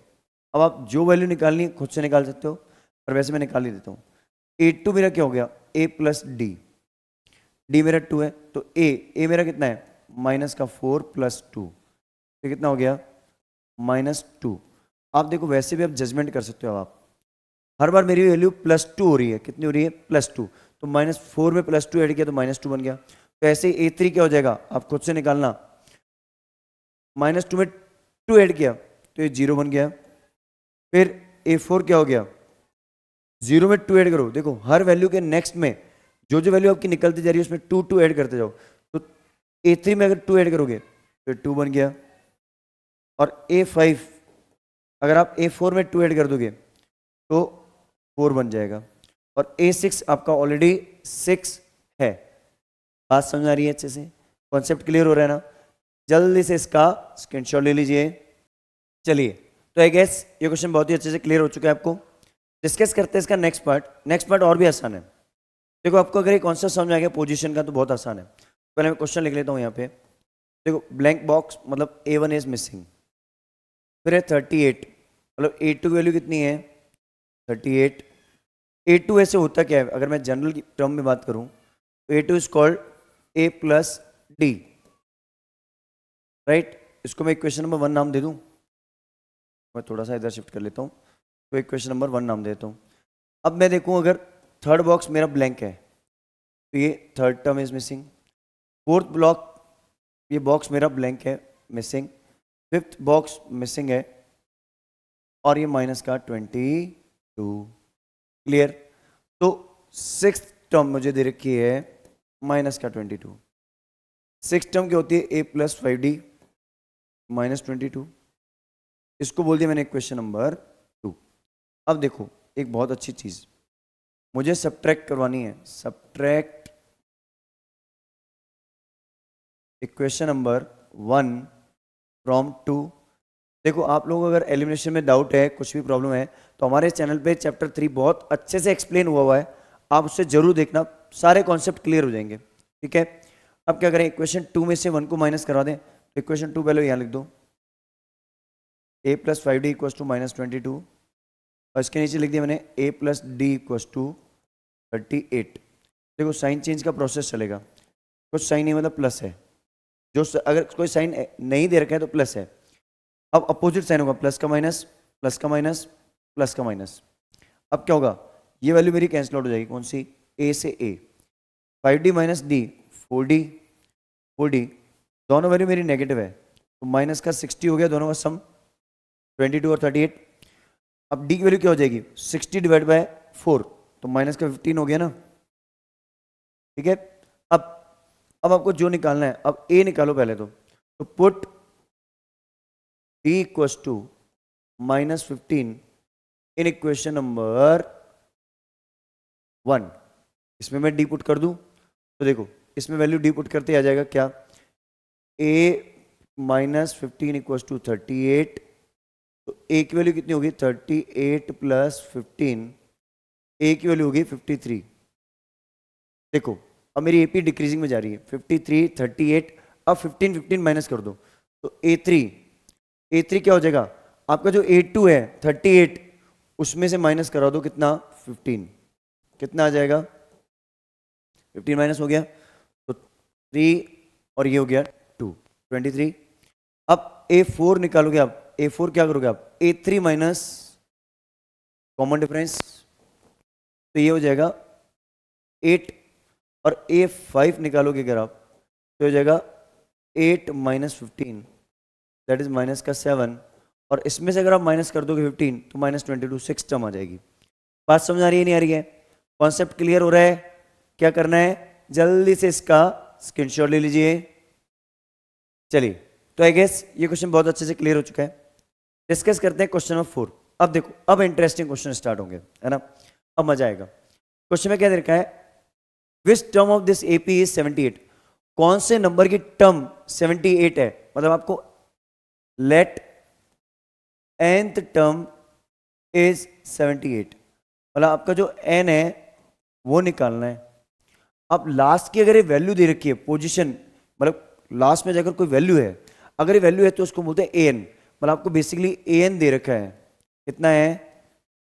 अब आप जो वैल्यू निकालनी खुद से निकाल सकते हो, पर वैसे मैं निकाल ही देता हूँ। A2 मेरा क्या हो गया A प्लस D, D मेरा 2 है, तो A मेरा कितना है -4 + 2, तो कितना हो गया -2। आप देखो वैसे भी आप जजमेंट कर सकते हो, आप हर बार मेरी वैल्यू +2 हो रही है, कितनी हो रही है +2, तो -4 में +2 ऐड किया तो -2 बन गया। तो ऐसे ही A3 क्या हो जाएगा, आप खुद से निकालना, -2 में 2 ऐड किया तो ये 0 बन गया। फिर A4 क्या हो गया, 0 में 2 ऐड करो, देखो हर वैल्यू के नेक्स्ट में जो जो वैल्यू आपकी निकलती जा रही है उसमें 2 ऐड करते जाओ। तो A3 में अगर 2 ऐड करोगे तो 2 बन गया, और A5 अगर आप A4 में 2 ऐड कर दोगे तो 4 बन जाएगा, और A6 आपका ऑलरेडी 6 है। बात समझ आ रही है अच्छे से, कॉन्सेप्ट क्लियर हो रहा है ना। जल्दी से इसका स्क्रीनशॉट ले लीजिए। चलिए तो आई गेस ये क्वेश्चन बहुत ही अच्छे से क्लियर हो चुका है आपको। डिस्कस करते हैं इसका नेक्स्ट पार्ट। नेक्स्ट पार्ट और भी आसान है। देखो आपको अगर ये कॉन्सेप्ट समझ आ गया पोजीशन का तो बहुत आसान है। पहले मैं क्वेश्चन लिख लेता हूँ यहाँ पे। देखो ब्लैंक बॉक्स मतलब A1 इज मिसिंग, फिर है 38, मतलब A2 की वैल्यू कितनी है 38। A2 ऐसे होता क्या है, अगर मैं जनरल की टर्म में बात करूँ तो A2 is called A plus D, right. इसको मैं इक्वेशन नंबर 1 नाम दे दूँ, मैं थोड़ा सा इधर शिफ्ट कर लेता हूँ, तो इक्वेशन नंबर 1 नाम देता हूँ। अब मैं देखूँ अगर थर्ड बॉक्स मेरा ब्लैंक है तो ये third term is missing, fourth block ये बॉक्स मेरा ब्लैंक है मिसिंग, फिफ्थ बॉक्स मिसिंग है, और ये माइनस का 22। क्लियर। तो सिक्स टर्म मुझे दे रखी है माइनस का 22। सिक्स टर्म की होती है A प्लस 5D माइनस 22। इसको बोल दिया मैंने इक्वेशन नंबर 2। अब देखो एक बहुत अच्छी चीज मुझे सब्ट्रैक्ट करवानी है। Subtract equation number 1 from 2। देखो आप लोगों को अगर एलिमिनेशन में डाउट है, कुछ भी प्रॉब्लम है, तो हमारे चैनल पे चैप्टर 3 बहुत अच्छे से एक्सप्लेन हुआ है, आप उससे जरूर देखना, सारे कॉन्सेप्ट क्लियर हो जाएंगे। ठीक है। अब क्या करें, इक्वेशन 2 में से 1 को माइनस करा दें। तो इक्वेशन 2 पहले यहाँ लिख दो, A plus 5D equals to minus 22, और इसके नीचे लिख दिया मैंने A plus D equals to 38। देखो साइन चेंज का प्रोसेस चलेगा, कुछ साइन नहीं मतलब प्लस है, जो अगर कोई साइन नहीं दे रखा है तो प्लस है। अब अपोजिट साइन होगा, प्लस का माइनस, प्लस का माइनस, प्लस का माइनस। अब क्या होगा, ये वैल्यू मेरी कैंसिल आउट हो जाएगी, कौन सी, A से A। 5D minus D 4D, 4D, दोनों वैल्यू मेरी नेगेटिव है, तो माइनस का 60 हो गया, दोनों का सम 22 और 38। अब डी की वैल्यू क्या हो जाएगी, 60 डिवाइड बाय 4, तो माइनस का 15 हो गया ना। ठीक है। अब आपको जो निकालना है, अब ए निकालो पहले तो put D equals to minus 15 in equation number 1। इसमें मैं डी पुट कर दूं तो देखो इसमें वैल्यू डी पुट करते आ जाएगा क्या, a माइनस 15 इक्वस टू 38, तो a की वैल्यू कितनी होगी 38 प्लस 15, a की वैल्यू होगी 53। देखो अब मेरी एपी डिक्रीजिंग में जा रही है, 53 38, अब 15 15 माइनस कर दो तो a3 क्या हो जाएगा, आपका जो a2 है 38 उसमें से माइनस करा दो कितना 15, कितना आ जाएगा 15 माइनस हो गया तो 3, और ये हो गया 2 23। अब a4 निकालोगे आप, a4 क्या करोगे आप, a3 माइनस कॉमन डिफरेंस, तो ये हो जाएगा 8, और a5 निकालोगे अगर आप तो हो जाएगा 8 माइनस 15 दैट इज माइनस का 7, और इसमें से अगर आप माइनस कर दोगे 15 तो माइनस 22, 6 टर्म आ जाएगी। बात समझ आ रही है नहीं आ रही है, कॉन्सेप्ट क्लियर हो रहा है। क्या करना है, जल्दी से इसका स्क्रीनशॉट ले लीजिए। चलिए तो आई गेस ये क्वेश्चन बहुत अच्छे से क्लियर हो चुका है। डिस्कस करते हैं क्वेश्चन नंबर 4। अब देखो अब इंटरेस्टिंग क्वेश्चन स्टार्ट होंगे, है ना, अब मजा आएगा। क्वेश्चन में क्या दे रखा है, which term of this AP is 78, कौन से नंबर की टर्म 78 है, मतलब आपको लेट nth टर्म इज 78, मतलब आपका जो n है वो निकालना है। अब लास्ट की अगर ये वैल्यू दे रखी है पोजीशन, मतलब लास्ट में जाकर कोई वैल्यू है, अगर ये वैल्यू है तो उसको बोलते हैं an, मतलब आपको बेसिकली an दे रखा है, कितना है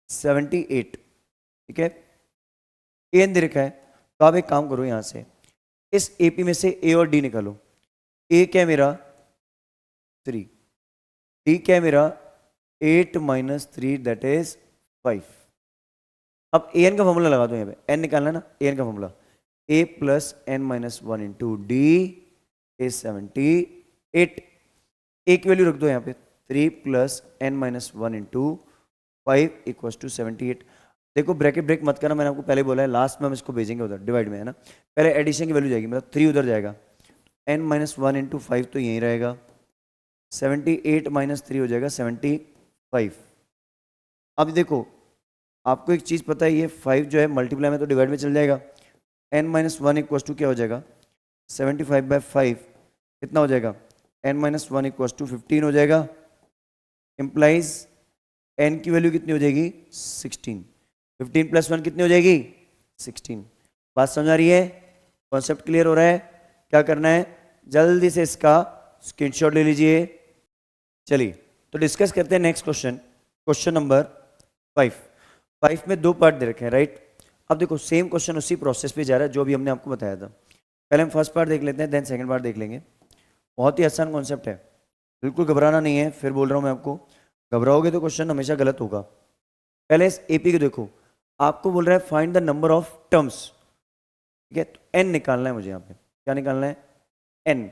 78। ठीक है, an दे रखा है, तो आप एक काम करो यहां से इस एपी में से a और d निकालो। a क्या है मेरा 3, d क्या है मेरा 8 माइनस 3 दैट इज 5। अब an का फॉर्मूला लगा दो यहाँ पे, n निकालना है ना, an का formula a plus N minus 1 into D is 78। a की वैल्यू रख दो यहाँ पे 3 plus N minus 1 into 5 equals to 78। देखो ब्रैकेट ब्रेक मत करना, मैंने आपको पहले बोला है, लास्ट में हम इसको भेजेंगे उधर डिवाइड में, है ना। पहले एडिशन की वैल्यू जाएगी, मतलब 3 उधर जाएगा, n माइनस 1 इंटू 5 तो यहीं रहेगा, 78 माइनस 3 हो जाएगा 75। अब देखो आपको एक चीज़ पता है, ये 5 जो है मल्टीप्लाई में तो डिवाइड में चल जाएगा, n माइनस 1 इक्वल्स टू क्या हो जाएगा 75 बाई 5 कितना हो जाएगा, n माइनस 1 इक्वल्स टू 15 हो जाएगा, इम्प्लाइज n की वैल्यू कितनी हो जाएगी 16, 15 प्लस 1 कितनी हो जाएगी 16। बात समझ आ रही है, कॉन्सेप्ट क्लियर हो रहा है? क्या करना है, जल्दी से इसका स्क्रीनशॉट ले लीजिए। चलिए तो डिस्कस करते हैं नेक्स्ट क्वेश्चन, क्वेश्चन नंबर 5 में 2 पार्ट दे रखे हैं, राइट। अब देखो सेम क्वेश्चन उसी प्रोसेस पे जा रहा है जो भी हमने आपको बताया था। पहले हम फर्स्ट पार्ट देख लेते हैं, देन सेकंड पार्ट देख लेंगे। बहुत ही आसान कॉन्सेप्ट है, बिल्कुल घबराना नहीं है। फिर बोल रहा हूँ मैं आपको, घबराओगे तो क्वेश्चन हमेशा गलत होगा। पहले इस एपी को देखो, आपको बोल रहा है find the number of terms, ठीक है। तो एन निकालना है मुझे यहाँ पे, क्या निकालना है, एन।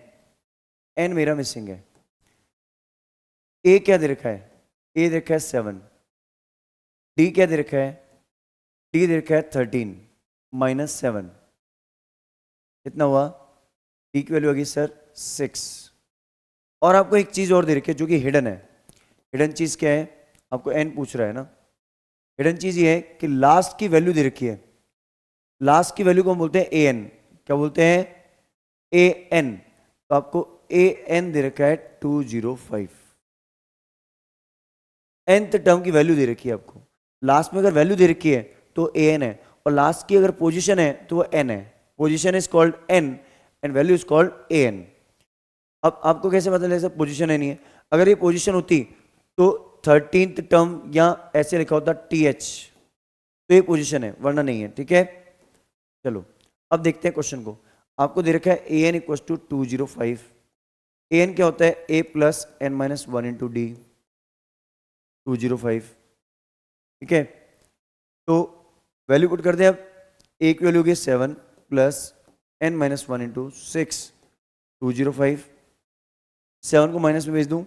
एन मेरा मिसिंग है। ए क्या दे रखा है, ए दे रखा है 7। डी क्या दे रखा है, डी दे रखा है 13 माइनस 7, कितना हुआ, डी की वैल्यू होगी सर 6। और आपको एक चीज और दे रखी है जो कि हिडन है। हिडन चीज क्या है, आपको एन पूछ रहा है ना। हिडन चीज ये है कि लास्ट की वैल्यू दे रखी है, लास्ट की वैल्यू को हम बोलते हैं ए एन। क्या बोलते हैं, ए एन। तो आपको ए एन दे रखा है 205। nth टर्म की वैल्यू दे रखी है आपको, लास्ट में अगर वैल्यू दे रखी है तो ए एन है, और लास्ट की अगर पोजीशन है तो वो एन है। Position is called N and value is called A N. अब आपको कैसे पता चलेगा पोजीशन है नहीं है, अगर ये पोजीशन होती तो 13th टर्म या ऐसे लिखा होता टी एच, तो ये पोजीशन है, वरना नहीं है, ठीक है। चलो अब देखते हैं क्वेश्चन को। आपको दे रखा है A N equal to 205। A N क्या होता है, A plus N minus 1 into D, 205, ठीक है। तो वैल्यू पुट कर दें अब, ए की वैल्यू होगी 7 प्लस एन माइनस 1 इंटू 6, 205। 7 को माइनस में भेज दूं,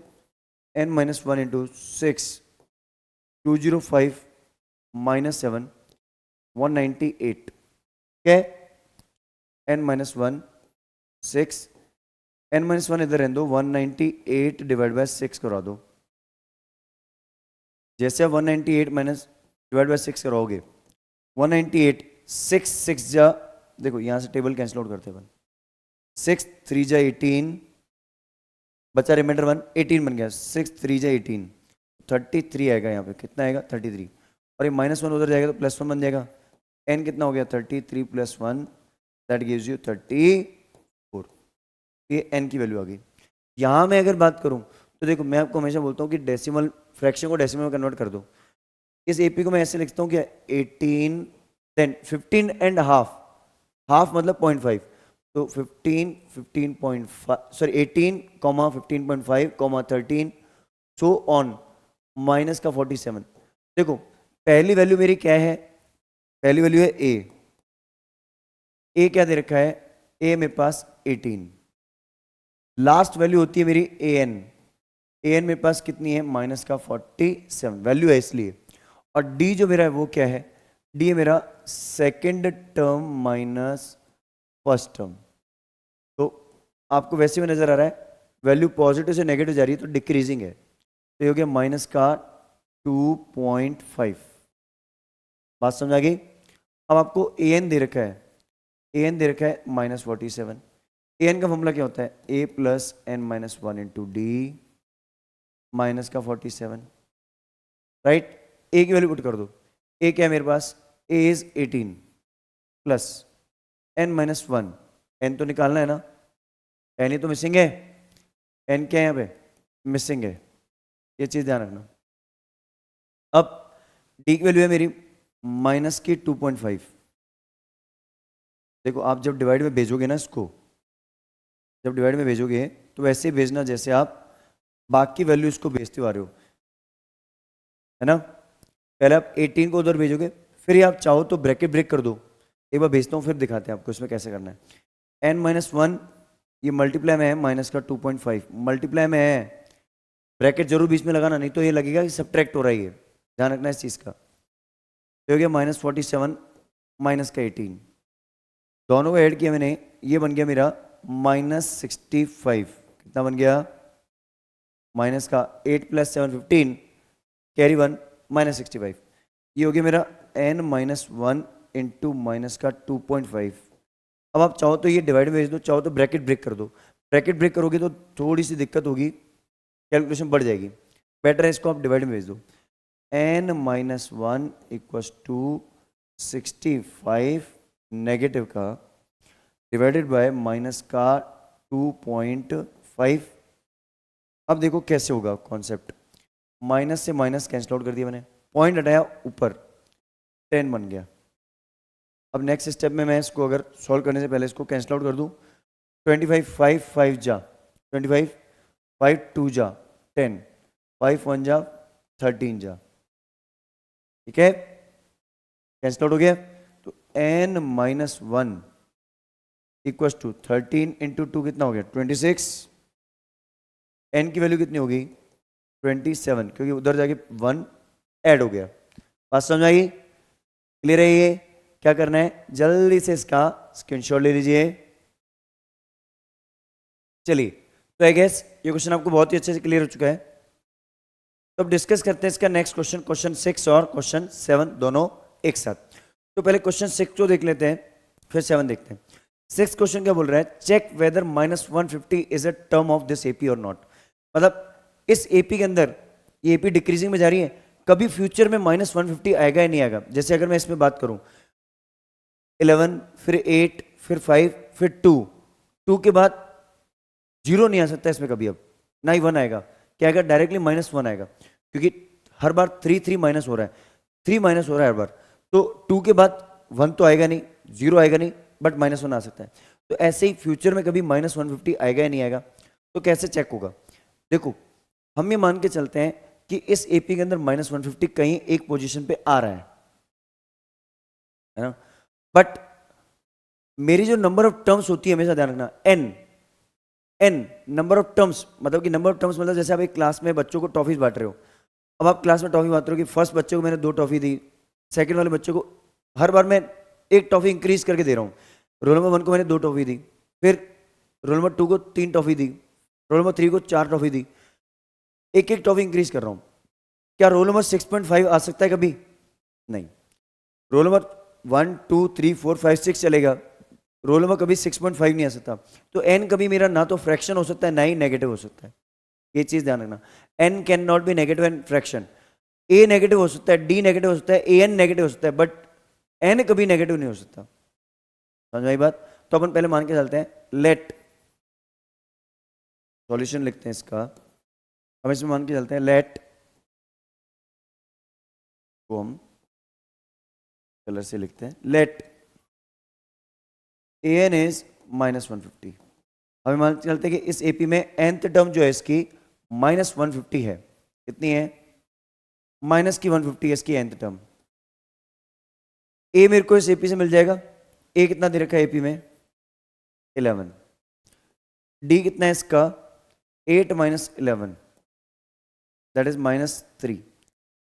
एन माइनस 1 इंटू 6, 205 माइनस 7, 198, ठीक है। एन माइनस 1 6, एन माइनस 1 इधर रहने दो, 198 डिवाइड बाय 6 करा दो। जैसे आप 198 माइनस डिवाइड बाय 6 कराओगे, 198 6 6 जा, देखो यहां से टेबल कैंसिल आउट करते हैं, 6 3 जा 18, बचा रिमाइंडर 1, 18 बन गया, 6 3 जा 18, 33 आएगा यहाँ पे, कितना आएगा 33। और ये -1 उधर जाएगा तो +1 बन जाएगा। n कितना हो गया 33 + 1 दैट गिव्स यू 34। ये n की वैल्यू आ गई। यहाँ मैं अगर बात करूँ तो देखो मैं आपको हमेशा बोलता हूँ कि डेसिमल फ्रैक्शन को डेसिमल में कन्वर्ट कर दो। इस एपी को मैं ऐसे लिखता हूँ कि 18 देन 15 एंड हाफ, हाफ मतलब 0.5, तो 15 15.5 सॉरी 18 15.5 13 सो ऑन माइनस का 47। देखो पहली वैल्यू मेरी क्या है, पहली वैल्यू है ए क्या दे रखा है, ए मेरे पास 18। लास्ट वैल्यू होती है मेरी ए एन मेरे पास कितनी है, माइनस का 47 वैल्यू है इसलिए। और डी जो मेरा है वो क्या है, डी है मेरा second term minus first term. तो आपको वैसे में नजर आ रहा है वैल्यू पॉजिटिव से नेगेटिव जा रही है तो डिक्रीजिंग है, तो ये हो गया माइनस का 2.5। बात समझ आ गई। अब आपको ए एन दे रखा है, ए एन दे रखा है -47। ए एन का फॉर्मूला क्या होता है, A plus N minus 1 into D minus का 47, राइट। ए की वैल्यू पुट कर दो, ए क्या है मेरे पास, A is 18 plus N minus 1, N तो निकालना है ना, एन ही तो मिसिंग है, एन क्या है यहाँ पे मिसिंग है, ये चीज ध्यान रखना। अब डी की वैल्यू है मेरी माइनस की 2.5। देखो आप जब डिवाइड में भेजोगे ना इसको, जब डिवाइड में भेजोगे तो वैसे ही भेजना जैसे आप बाकी वैल्यू इसको भेजते आ रहे हो, है ना। पहले आप 18 को उधर भेजोगे, फिर आप चाहो तो ब्रैकेट ब्रेक कर दो। एक बार भेजता हूँ फिर दिखाते हैं आपको इसमें कैसे करना है। एन माइनस 1 ये मल्टीप्लाई में है, माइनस का 2.5 मल्टीप्लाई में है, ब्रैकेट जरूर बीच में लगाना, नहीं तो ये लगेगा कि सब्ट्रैक्ट हो रहा है, ये ध्यान रखना इस चीज़ का। तो हो गया -47 माइनस का 18, दोनों को ऐड किया मैंने, ये बन गया मेरा -65। कितना बन गया, माइनस का 8 + 7 15 कैरी 1 -65। ये हो गया मेरा n माइनस 1 इंटू माइनस का 2.5। अब आप चाहो तो ये डिवाइड में भेज दो, चाहो तो ब्रैकेट ब्रेक कर दो। ब्रैकेट ब्रेक करोगे तो थोड़ी सी दिक्कत होगी, कैलकुलेशन बढ़ जाएगी, बेटर है इसको आप डिवाइड में भेज दो। n minus one equals to 65 negative का डिवाइडेड बाय माइनस का 2.5। अब देखो कैसे होगा कॉन्सेप्ट, माइनस से माइनस कैंसिल आउट कर दिया मैंने, पॉइंट हटाया ऊपर 10 बन गया। अब नेक्स्ट स्टेप में मैं इसको अगर सॉल्व करने से पहले इसको कैंसिल आउट कर दूं, 25 5 5 जा 25, 5 2 जा 10, 5 1 जा 13 जा, ठीक है, कैंसिल आउट हो गया। तो n minus one equal to 13 into 2 कितना हो गया 26, n की वैल्यू कितनी होगी 27, क्योंकि उधर जाके 1 ऐड हो गया। बात समझ आई, क्लियर है? ये क्या करना है, जल्दी से इसका स्क्रीनशॉट ले लीजिए। चलिए, तो आई गेस ये क्वेश्चन आपको बहुत ही अच्छे से क्लियर हो चुका है। तो अब डिस्कस करते हैं इसका नेक्स्ट क्वेश्चन, क्वेश्चन 6 और क्वेश्चन 7 दोनों एक साथ। तो पहले क्वेश्चन 6 को देख लेते हैं, फिर 7 देखते हैं। 6 क्वेश्चन क्या बोल रहा है, check whether -150 is a term of this AP और नॉट। मतलब इस एपी के अंदर, ये एपी डिक्रीजिंग में जा रही है, कभी फ्यूचर में -150 आएगा या नहीं आएगा। जैसे अगर मैं इसमें बात करूं 11 फिर 8 फिर 5 फिर 2 के बाद 0 नहीं आ सकता इसमें कभी, अब ना ही 1 आएगा। क्या आएगा, डायरेक्टली -1 आएगा, क्योंकि हर बार 3 माइनस हो रहा है, 3 माइनस हो रहा है हर बार। तो 2 के बाद 1 तो आएगा नहीं, 0 आएगा नहीं, बट -1 आ सकता है। तो ऐसे ही फ्यूचर में कभी -150 आएगा या नहीं आएगा। तो कैसे चेक होगा, देखो हम ये मान के चलते हैं कि इस एपी के अंदर -150 कहीं एक पोजीशन पे आ रहा है ना, बट मेरी जो नंबर ऑफ टर्म्स होती है, हमेशा ध्यान रखना, n नंबर ऑफ टर्म्स, मतलब कि नंबर ऑफ टर्म्स मतलब जैसे आप एक क्लास में बच्चों को टॉफीज बांट रहे हो। अब आप क्लास में टॉफी बांट रहे हो कि फर्स्ट बच्चे को मैंने 2 टॉफी दी, सेकंड वाले बच्चे को हर बार मैं 1 टॉफी इंक्रीज करके दे रहा हूँ। रोल नंबर 1 को मैंने 2 टॉफी दी, फिर रोल नंबर 2 को 3 टॉफी दी, रोल नंबर 3 को 4 टॉफी दी, एक एक टॉफी इंक्रीज कर रहा हूँ। क्या रोल नंबर 6.5 आ सकता है कभी? नहीं। रोल नंबर 1 2 3 4 5 6 चलेगा, रोल नंबर कभी 6.5 नहीं आ सकता। तो n कभी मेरा ना तो फ्रैक्शन हो सकता है, ना ही नेगेटिव हो सकता है। ये चीज ध्यान रखना, n can not be negative and fraction. a negative हो सकता है, d नेगेटिव हो सकता है, an नेगेटिव हो सकता है, बट n कभी नेगेटिव नहीं हो सकता। समझ आई बात? तो अपन पहले मान के चलते हैं, लेट सॉल्यूशन लिखते हैं इसका, हम इसमें मान के चलते हैं लेट को हम कलर से लिखते हैं, लेट an इज -150। हमें मान के चलते हैं कि इस एपी में nth टर्म जो है इसकी -150 है। कितनी है? माइनस की 150 है इसकी nth टर्म। a मेरे को इस एपी से मिल जाएगा, a कितना दे रखा है एपी में 11, d कितना है इसका 8 माइनस 11 दैट इज -3।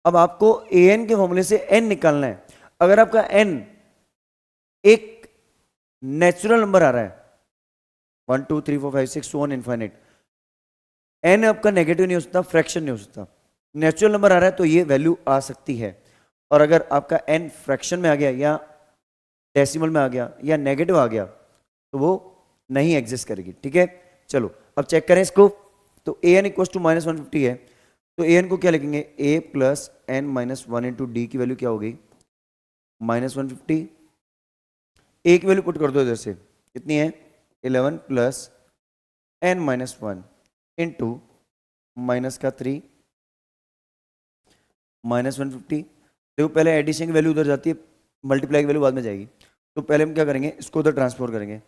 अब आपको an के फॉर्मूले से n निकालना है। अगर आपका n एक नेचुरल नंबर आ रहा है 1 2 3 4 5 6 so on इनफाइनाइट, n आपका नेगेटिव नहीं हो सकता, फ्रैक्शन नहीं हो सकता। नेचुरल नंबर आ रहा है तो ये वैल्यू आ सकती है। और अगर आपका n फ्रैक्शन में आ गया या डेसिमल में आ गया या नेगेटिव आ गया तो वो नहीं एग्जिस्ट करेगी। ठीक है, चलो अब चेक करें इसको। तो an इक्वल टू -150 है, तो an को क्या लिखेंगे, a plus n minus 1 into D की वैल्यू क्या हो गई -150। a की वैल्यू पुट कर दो इधर से, कितनी है 11 plus n minus 1 into minus का 3 -150। देखो पहले एडिशन की वैल्यू उधर जाती है, मल्टीप्लाई की वैल्यू बाद में जाएगी। तो पहले हम क्या करेंगे, इसको उधर ट्रांसफर करेंगे।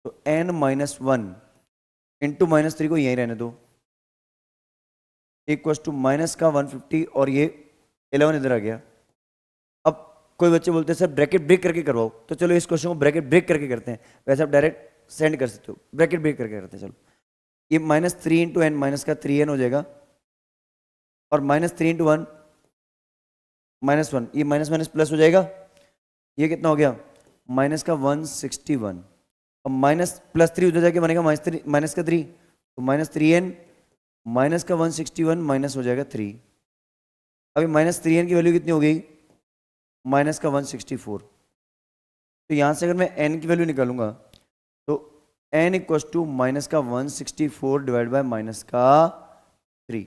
तो n माइनस 1 इंटू -3 को यहीं रहने दो, इक्वल टू माइनस का 150 और ये 11 इधर आ गया। अब कोई बच्चे बोलते हैं सर ब्रैकेट ब्रेक करके करवाओ, तो चलो इस क्वेश्चन को ब्रैकेट ब्रेक करके करते हैं। वैसे आप डायरेक्ट सेंड कर सकते हो, ब्रैकेट ब्रेक करके करते हैं। चलो ये -3 इंटू एन माइनस का 3n हो जाएगा, और -3 इंटू 1 -1, ये माइनस माइनस प्लस हो जाएगा। ये कितना हो गया माइनस का 161, और माइनस प्लस 3 उधर जाके बनेगा माइनस का 3, तो -3n माइनस का 161 माइनस हो जाएगा 3। अभी -3n की वैल्यू कितनी हो गई माइनस का 164। तो यहां से अगर मैं n की वैल्यू निकालूंगा तो n इक्वल टू माइनस का 164 डिवाइड बाय माइनस का 3।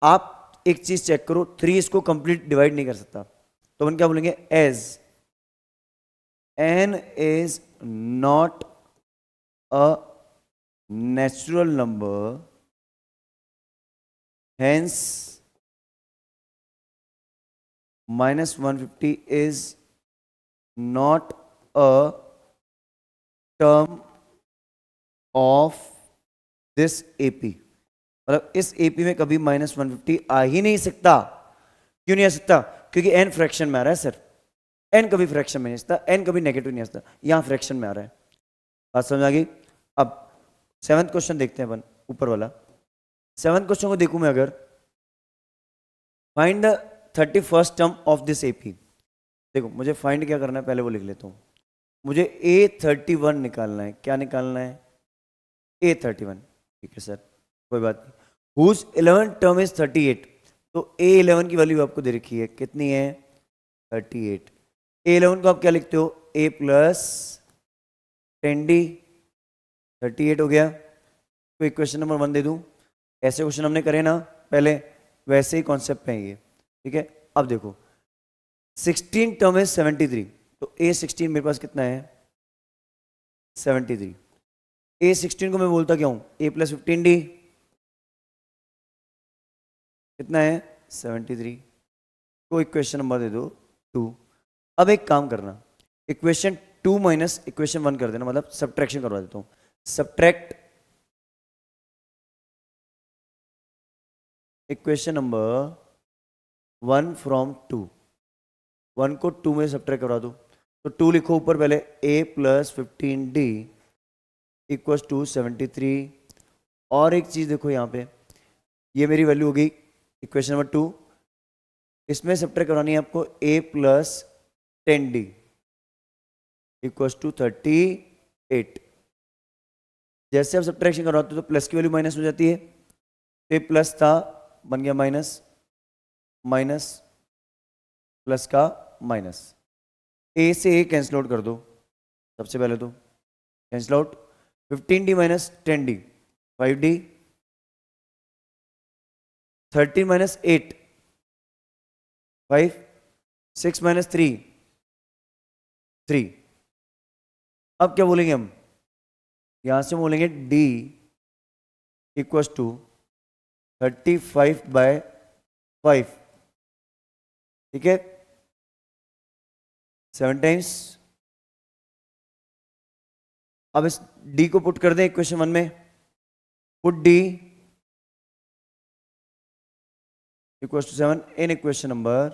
आप एक चीज चेक करो, 3 इसको कंप्लीट डिवाइड नहीं कर सकता, तो अपन क्या बोलेंगे, as n is not a natural number, hence -150 is not a term of this AP. मतलब इस एपी में कभी -150 आ ही नहीं सकता। क्यों नहीं आ सकता? क्योंकि n फ्रैक्शन में आ रहा है सर, n कभी फ्रैक्शन में नहीं आ सकता, n कभी नेगेटिव नहीं आ सकता, यहां फ्रैक्शन में आ रहा है। बात समझ आ गई? अब 7th क्वेश्चन देखते हैं अपन, ऊपर वाला 7th क्वेश्चन को देखूं मैं, अगर find the 31st term of this AP. देखो मुझे फाइंड क्या करना है, पहले वो लिख लेता हूं। मुझे A31 निकालना है। क्या निकालना है? A31। ठीक है सर, कोई बात नहीं। Whose 11 term is 38। तो A11 की वैल्यू आपको दे रखी है, कितनी है? 38। A11 को आप क्या लिखते हो? A plus 10D। 38 हो गया। तो इक्वेशन नंबर 1 दे दूं? ऐसे क्वेश्चन हमने करे ना पहले, वैसे ही कॉन्सेप्ट पे है ये। ठीक है, अब देखो 16 टर्म इज 73। तो A16 मेरे पास कितना है? 73। A16 को मैं बोलता क्या हूं? A plus 15D। कितना है? 73। को इक्वेशन नंबर दे दो 2। अब एक काम करना, इक्वेशन 2 माइनस इक्वेशन 1 कर देना, मतलब सब्ट्रैक्शन करवा देता हूं। Subtract equation number 1 from 2। 1 को 2 में सब्ट्रैक्ट करवा दो। तो 2 लिखो ऊपर पहले, A plus 15D equals to 73। और एक चीज देखो यहाँ पे, ये मेरी वैल्यू हो गई इक्वेशन नंबर 2। इसमें सब्ट्रैक्ट करवानी है आपको A plus 10D equals to 38। जैसे आप सब्ट्रैक्शन करवाते हो तो प्लस की वैल्यू माइनस हो जाती है। तो ये प्लस था, बन गया माइनस, माइनस प्लस का माइनस। ए से ए कैंसिल आउट कर दो सबसे पहले, तो cancel out. 15D minus 10D 5D, 13 minus 8 5, 6 minus 3 3। अब क्या बोलेंगे हम? यहां से बोलेंगे D इक्वल्स टू 35/5। ठीक है, 7 टाइम्स। अब इस D को पुट कर दें इक्वेशन 1 में। Put D equals to 7 in equation number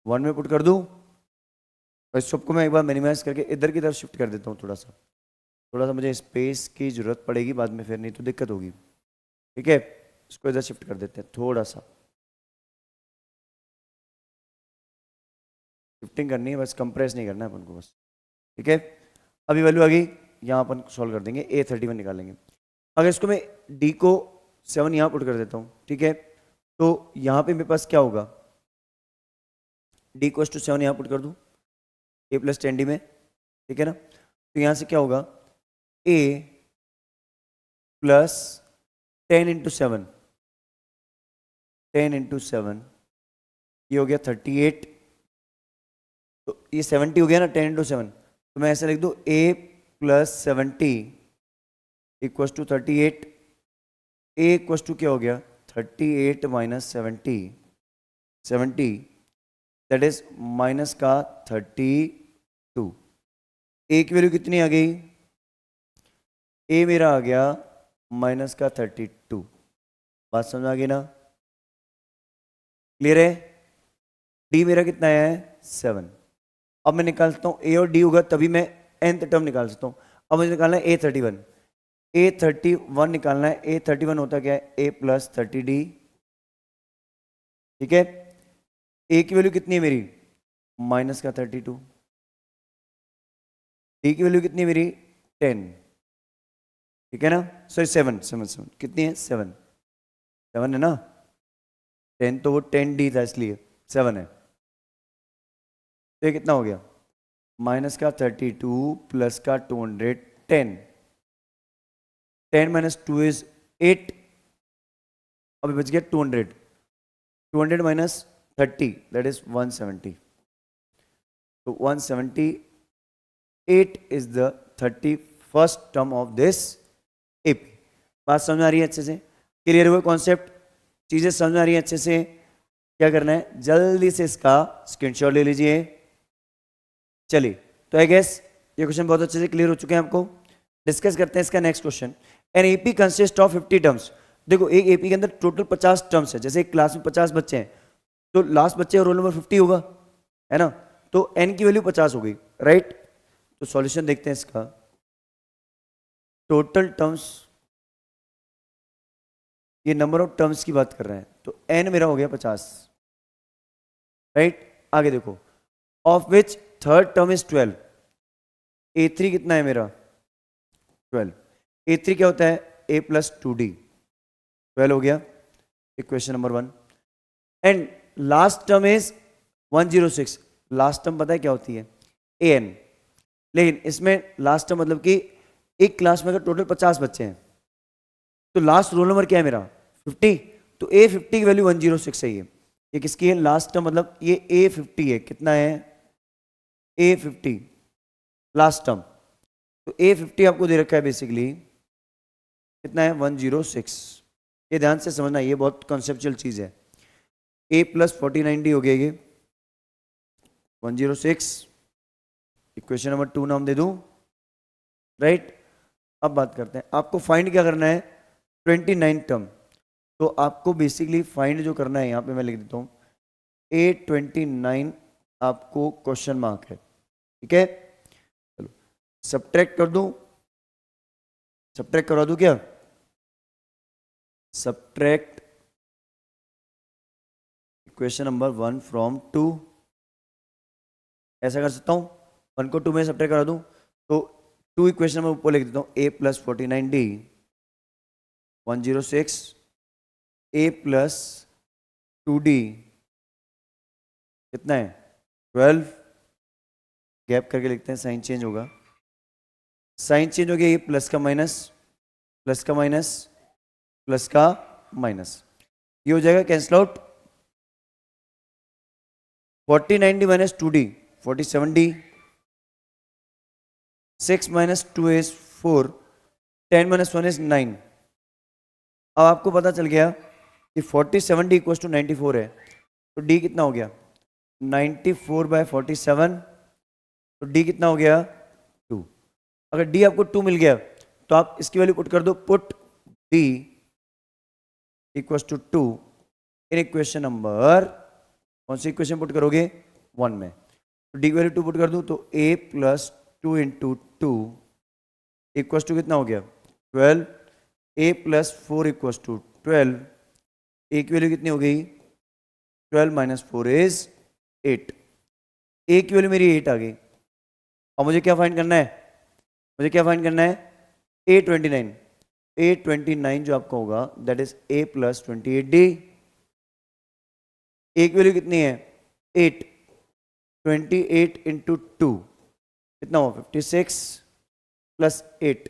1 में पुट कर दूं। इस सबको मैं एक बार मिनिमाइज करके इधर की तरफ शिफ्ट कर देता हूँ। थोड़ा सा मुझे स्पेस की जरूरत पड़ेगी बाद में, फिर नहीं तो दिक्कत होगी। ठीक है, इसको इधर शिफ्ट कर देते हैं थोड़ा सा। शिफ्टिंग करनी है बस, कंप्रेस नहीं करना है अपन को बस। ठीक है, अभी वैल्यू आ गई, यहाँ अपन सॉल्व कर देंगे। A31 निकालेंगे। अगर इसको मैं D को 7 यहाँ पुट कर देता हूँ, ठीक है, तो यहाँ पे मेरे पास क्या होगा? D को 7 यहाँ पुट कर दूँ A प्लस 10D में। ठीक है ना, तो यहाँ से क्या होगा? A प्लस 10 इंटू 7, 10 इंटू 7 ये हो गया 38। तो ये 70 हो गया ना, 10 इंटू 7। तो मैं ऐसे लिख दूँ A plus 70 equals to 38। A equals to क्या हो गया? 38 माइनस 70, 70 दैट इज माइनस का 32। A की वैल्यू कितनी आ गई? A मेरा आ गया माइनस का 32। बात समझ आ गई ना? क्लियर है? D मेरा कितना है? 7। अब मैं निकाल सकता हूँ A और D होगा तभी मैं nth टर्म निकाल सकता हूँ। अब मुझे निकालना है A31। A31 निकालना है। A31 होता क्या है? A plus 30D। ठीक है, A की वैल्यू कितनी है मेरी? माइनस का 32। D की वैल्यू कितनी है मेरी? 10। ठीक है ना, सॉरी 7 7 7 कितनी है? 7 7 है ना। 10 तो वो 10D था इसलिए 7 है। तो ये कितना हो गया? माइनस का 32 प्लस का 210। 10 माइनस 2 इज 8। अभी बच गया 200। 200 minus 30, that is 170. So 178 is the 31st term of this AP. बात समझ आ रही है अच्छे से? क्लियर हुआ कॉन्सेप्ट? चीजें समझ आ रही है अच्छे से? क्या करना है, जल्दी से इसका स्क्रीनशॉट ले लीजिए। चलिए, तो आई गेस ये क्वेश्चन बहुत अच्छे से क्लियर हो चुके हैं आपको। डिस्कस करते हैं इसका next question. An AP consist of 50 terms. देखो, एक एपी के अंदर टोटल 50 टर्म्स है। जैसे एक क्लास में 50 बच्चे हैं तो लास्ट बच्चे का रोल नंबर 50 होगा, है ना? तो एन की वैल्यू 50 हो गई, राइट? तो सॉल्यूशन देखते हैं इसका। टोटल टर्म्स, ये नंबर ऑफ टर्म्स की बात कर रहे हैं, तो एन मेरा हो गया 50, राइट? आगे देखो, of which third term is 12। A3 कितना है मेरा? 12। A3 क्या होता है? A plus 2D। 12 हो गया, equation number 1। And last term is 106। Last term पता है क्या होती है? AN। लेकिन इसमें लास्ट टर्म मतलब कि एक क्लास में अगर टोटल 50 बच्चे हैं तो लास्ट रोल नंबर क्या है मेरा? 50। तो A50 की वैल्यू 106 है। ये किसकी है? लास्ट टर्म, मतलब ये A50 है। कितना है? A50 last term. तो A50 आपको दे रखा है बेसिकली, कितना है? 106। ये ध्यान से समझना, ये बहुत कॉन्सेप्चुअल चीज है। A प्लस 4090 हो गया ये 106। इक्वेशन नंबर 2 नाम दे दूं, राइट? अब बात करते हैं, आपको फाइंड क्या करना है? 29 टर्म। तो आपको बेसिकली फाइंड जो करना है, यहां पे मैं लिख देता हूं A29, आपको क्वेश्चन मार्क है, ठीक है? चलो सब्ट्रैक्ट कर दूं, सब्ट्रैक्ट करवा दूं क्या? सब्ट्रैक्ट इक्वेशन नंबर 1 फ्रॉम 2, ऐसा कर सकता हूं? 1 को 2 में सब्ट्रैक्ट करा दूं तो 2 इक्वेशन में ऊपर लिख देता हूं। A plus 49D 106, A plus 2D कितना है? 12। गैप करके लिखते हैं, साइन चेंज होगा। साइन चेंज हो गया, ये प्लस का माइनस, प्लस का माइनस, प्लस का माइनस, ये हो जाएगा cancel out. 4090 minus 2D 47D। 6 minus 2 is 4, 10 minus 1 is 9। अब आपको पता चल गया कि 47D इक्वल टू 94 है, तो D कितना हो गया? 94 बाय 47, तो D कितना हो गया? 2। अगर D आपको 2 मिल गया तो आप इसकी वैल्यू पुट कर दो, put D equal to 2 in equation number, कौन सी इक्वेशन पुट करोगे? 1 में। तो D की वैल्यू 2 पुट कर दूं तो A plus 2 into 2 equal to कितना हो गया? 12। A plus 4 equal to 12। A की वैल्यू कितनी हो गई? 12 माइनस 4 इज 8। A की वैल्यू मेरी 8 आ गई। और मुझे क्या फाइंड करना है? मुझे क्या फाइंड करना है? A29। A29 जो आपका होगा that is A plus 28D। A की वैल्यू कितनी है? 8। 28 इंटू 2 कितना हो? 56 प्लस 8,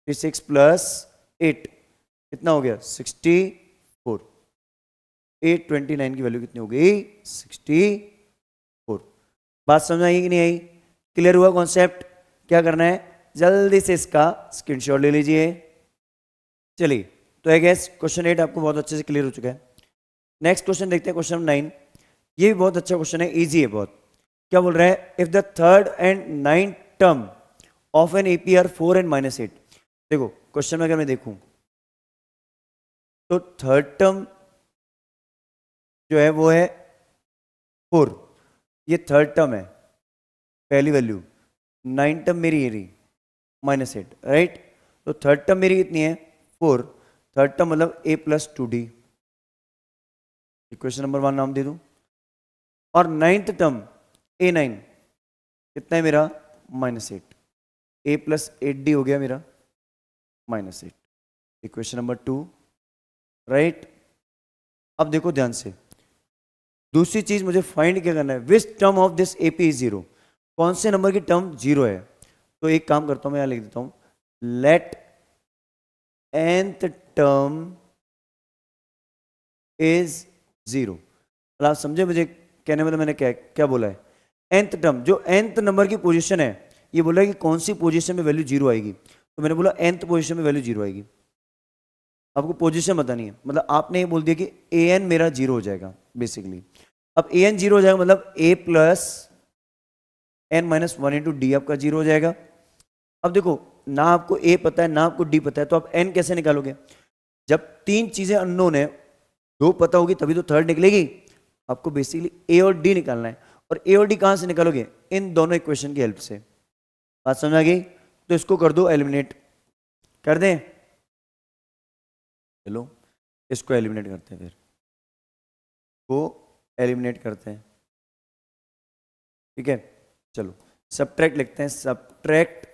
56 प्लस 8 कितना हो गया? 64। 829 की वैल्यू कितनी हो गई? 64। बात समझ आई कि नहीं आई? क्लियर हुआ कॉन्सेप्ट? क्या करना है, जल्दी से इसका स्क्रीनशॉट ले लीजिए। चलिए, तो आई गेस क्वेश्चन 8 आपको बहुत अच्छे से क्लियर हो चुका है। नेक्स्ट क्वेश्चन देखते हैं, क्वेश्चन नंबर 9। ये भी बहुत अच्छा क्वेश्चन है, इजी है बहुत। क्या बोल रहा है? If the third and ninth term of an AP are 4 and minus 8। देखो क्वेश्चन में अगर मैं देखूं तो थर्ड टर्म जो है वो है 4, ये थर्ड टर्म है, पहली वैल्यू। 9 टर्म मेरी ये रही -8, राइट? तो थर्ड टर्म मेरी कितनी है? 4। थर्ड टर्म मतलब A plus 2D, equation number 1 नाम दे दूं। और नाइन्थ टर्म A9 कितना है मेरा? -8। A प्लस 8D हो गया मेरा -8, इक्वेशन नंबर 2, राइट? अब देखो ध्यान से, दूसरी चीज मुझे फाइंड क्या करना है? Which term of this AP is 0। कौन से नंबर की टर्म 0 है? तो एक काम करता हूं, मैं यहां लिख देता हूं, let nth term is zero. मतलब आप समझे मुझे कहने में, तो मैंने क्या क्या बोला है, nth टर्म जो nth नंबर की पोजीशन है, ये बोला है कि कौन सी पोजीशन में वैल्यू जीरो आएगी, तो मैंने बोला nth पोजीशन में वैल्यू जीरो आएगी। आपको पोजीशन बतानी है, मतलब आपने ये बोल दिया कि an मेरा जीरो हो जाएगा बेसिकली। अब an जीरो हो जाएगा मतलब a plus n minus one into D आपका जीरो हो जाएगा। अब देखो ना आपको a पता है ना आपको d पता है, तो आप n कैसे निकालोगे? जब तीन चीजें अननोन है, दो पता होगी तभी तो थर्ड निकलेगी। आपको बेसिकली a और d निकालना है, और a और d कहां से निकालोगे? इन दोनों इक्वेशन की हेल्प से। बात समझ आ गई? तो इसको कर दो एलिमिनेट, कर दें? चलो इसको एलिमिनेट करते हैं, फिर को एलिमिनेट करते हैं, ठीक है। चलो सबट्रैक्ट लिखते हैं, सबट्रैक्ट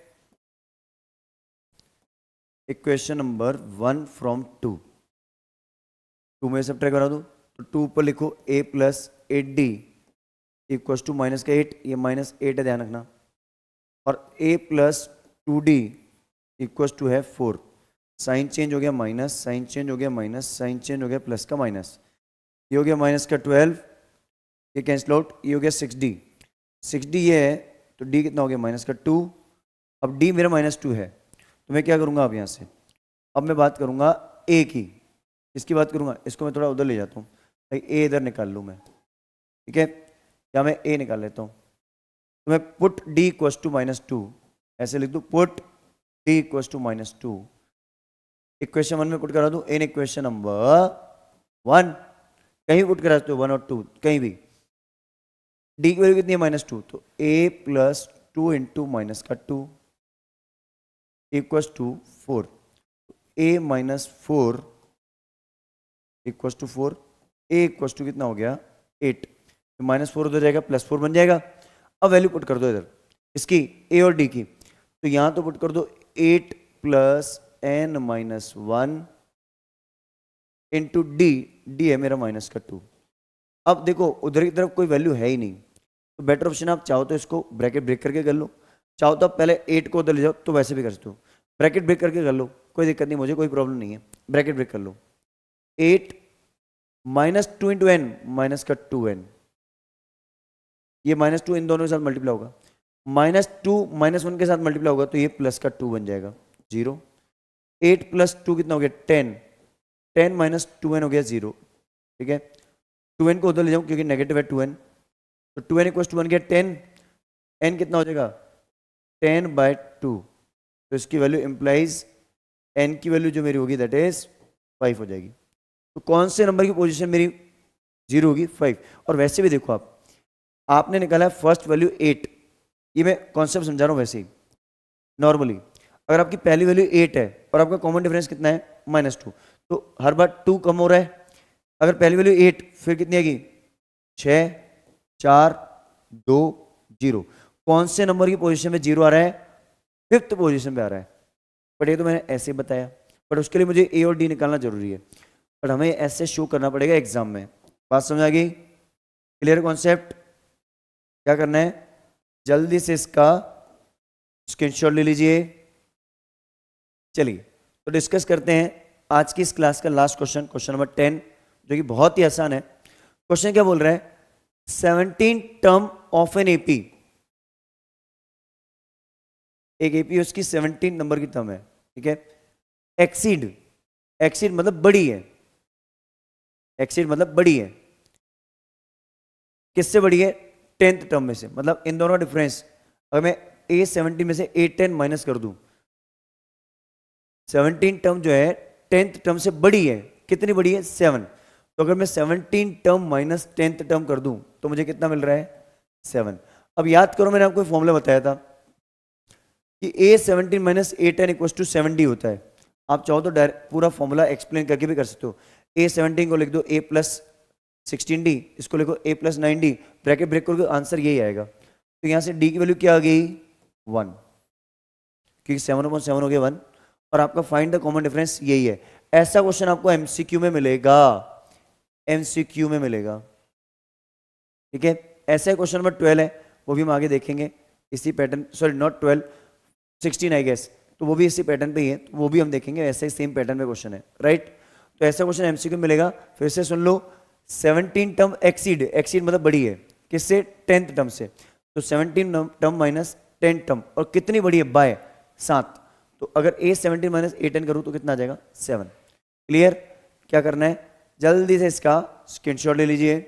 इक्वेशन नंबर 1 फ्रॉम 2। 2 में सबट्रैक्ट करा दो, तो 2 पर लिखो a plus 8d equal to minus का 8, ये माइनस 8 है ध्यान रखना, और a plus 2d equal to है 4। साइन चेंज हो गया माइनस, साइन चेंज हो गया माइनस, साइन चेंज हो गया प्लस का माइनस, ये हो गया माइनस का 12, ये कैंसिल आउट, ये हो गया 6d, 6d ये है, तो d कितना हो गया माइनस का 2। अब d मेरा माइनस 2 है, तो मैं क्या करूंगा अब यहाँ से, अब मैं बात करूंगा a की, इसकी बात करूंगा, इसको मैं थोड़ा उधर ले जाता हूँ, भाई a इधर निकाल लूँ मैं, ठीक है, या मैं a निकाल लेता हूँ, तो मैं put d equal to minus 2 ऐसे लिख दूँ, put d equal to minus 2, equation 1 में पुट करा दूँ इन इक्वेशन नंबर 1, कहीं पुट करा सकते हो 1 और 2 कहीं भी। d की वैल्यू कितनी है माइनस 2, तो a प्लस 2 इंटू माइनस का 2 equal to 4, a minus 4 equal to 4, a equal to कितना हो गया 8, तो माइनस 4 उधर जाएगा प्लस 4 बन जाएगा। अब वैल्यू पुट कर दो इधर इसकी a और d की, तो यहां तो पुट कर दो 8 plus n minus 1 into D, D है मेरा माइनस का 2। अब देखो उधर की तरफ कोई वैल्यू है ही नहीं, तो बेटर ऑप्शन आप चाहो तो इसको ब्रैकेट ब्रेक करके कर लो, चाहो तो आप पहले 8 को उधर ले जाओ, तो वैसे भी कर सकते हो, ब्रैकेट ब्रेक करके कर लो, कोई दिक्कत नहीं, मुझे कोई प्रॉब्लम नहीं है, ब्रैकेट ब्रेक कर लो। 8 माइनस 2 इंटू एन माइनस का 2n, ये माइनस 2 इन दोनों के साथ मल्टीप्लाई होगा, माइनस 2 माइनस 1 के साथ मल्टीप्लाई होगा, तो ये प्लस का 2 बन जाएगा 0। 8 प्लस 2 कितना हो गया 10, 10 माइनस 2n हो गया 0, ठीक है, 2n को उधर ले जाऊं क्योंकि नेगेटिव है 2n, तो 2n इक्वल टू 1 गया 10, n कितना हो जाएगा 10/2, तो इसकी वैल्यू इंप्लाइज n की वैल्यू जो मेरी होगी दैट इज 5 हो जाएगी। तो कौन से नंबर की पोजीशन मेरी 0 होगी 5। और वैसे भी देखो आपने निकाला है फर्स्ट वैल्यू 8, ये मैं कॉन्सेप्ट समझा रहा हूँ वैसे ही नॉर्मली, अगर आपकी पहली वैल्यू 8 है और आपका कॉमन डिफरेंस कितना है -2, तो हर बार 2 कम हो रहा है। अगर पहली वैल्यू 8 फिर कितनी आएगी 6 4 2 0, कौन से नंबर की पोजीशन में 0 आ रहा है 5th पोजीशन पे आ रहा है। बट ये तो मैंने ऐसे बताया, बट उसके लिए मुझे a और d निकालना जरूरी है, बट हमें ऐसे शो करना पड़ेगा एग्जाम में। बात समझ आ गई? Clear concept? क्या करना है जल्दी से इसका स्क्रीनशॉट ले लीजिए। चलिए तो डिस्कस करते हैं आज की इस क्लास का लास्ट क्वेश्चन, क्वेश्चन नंबर 10, जो कि बहुत ही आसान है। क्वेश्चन क्या बोल रहा है 17 टर्म ऑफ एन एपी, एक एपी उसकी 17 नंबर की टर्म है, ठीक है, एक्सीड, एक्सीड मतलब बड़ी है, एक्सीड मतलब बड़ी है, किससे बड़ी है 10th टर्म में से, मतलब इन दोनों का डिफरेंस अगर मैं A17 में से A10 माइनस कर दूं, 17 टर्म जो है 10th टर्म से बड़ी है, कितनी बड़ी है 7, तो अगर मैं 17 टर्म माइनस 10th टर्म कर दूं तो मुझे कितना मिल रहा है 7। अब याद करो मैंने आपको फॉर्मूला बताया था कि A17 minus A10 equal to 70 होता है। आप चाहो तो डायरेक्ट पूरा फॉर्मूला एक्सप्लेन करके भी कर सकते हो। A17 को लिख दो A प्लस 16D, इसको लिखो A plus 9D, bracket break करोगे आंसर यही आएगा। तो यहाँ से D की वैल्यू क्या आ गई 1, क्योंकि 7/7 हो गया 1, और आपका फाइंड द कॉमन डिफरेंस यही है। ऐसा क्वेश्चन आपको एमसीक्यू में मिलेगा, एमसीक्यू में मिलेगा, ठीक है। ऐसा क्वेश्चन नंबर 12 है, वो भी हम आगे देखेंगे इसी pattern, sorry not 12 16 I guess, तो वो भी इसी पैटर्न पे ही है, तो वो भी हम देखेंगे, ऐसे ही सेम पैटर्न में क्वेश्चन है, राइट। तो ऐसा क्वेश्चन एमसीक्यू मिलेगा, फिर से सुन लो, 17 टर्म एक्सीड, एक्सीड मतलब बड़ी है किससे, 10th टर्म से, तो 17 टर्म माइनस 10 टर्म, और कितनी बड़ी है, बाय 7, तो अगर A17 माइनस A10 करूँ तो कितना आ जाएगा, 7। क्लियर? क्या करना है, जल्दी से इसका स्क्रीनशॉट ले लीजिए।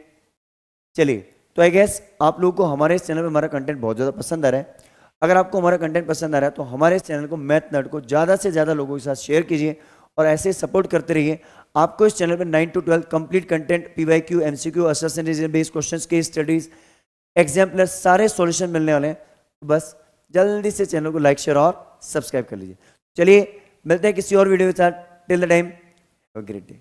चलिए, तो आई गेस आप लोगों को हमारे इस चैनल पे हमारा कंटेंट बहुत ज़्यादा पसंद आ रहा है। अगर आपको हमारा कंटेंट पसंद आ रहा है तो हमारे इस चैनल को, मैथ नर्ड को, ज़्यादा से ज़्यादा लोगों के साथ शेयर कीजिए और ऐसे सपोर्ट करते रहिए। आपको इस चैनल पे 9 to 12 complete content, PYQ, MCQ, assessment reason based questions, case studies, exam plus सारे सॉल्यूशन मिलने वाले हैं। बस जल्दी से चैनल को लाइक, शेयर और सब्सक्राइब कर लीजिए। चलिए मिलते हैं किसी और वीडियो के साथ। Till the time, have a great day.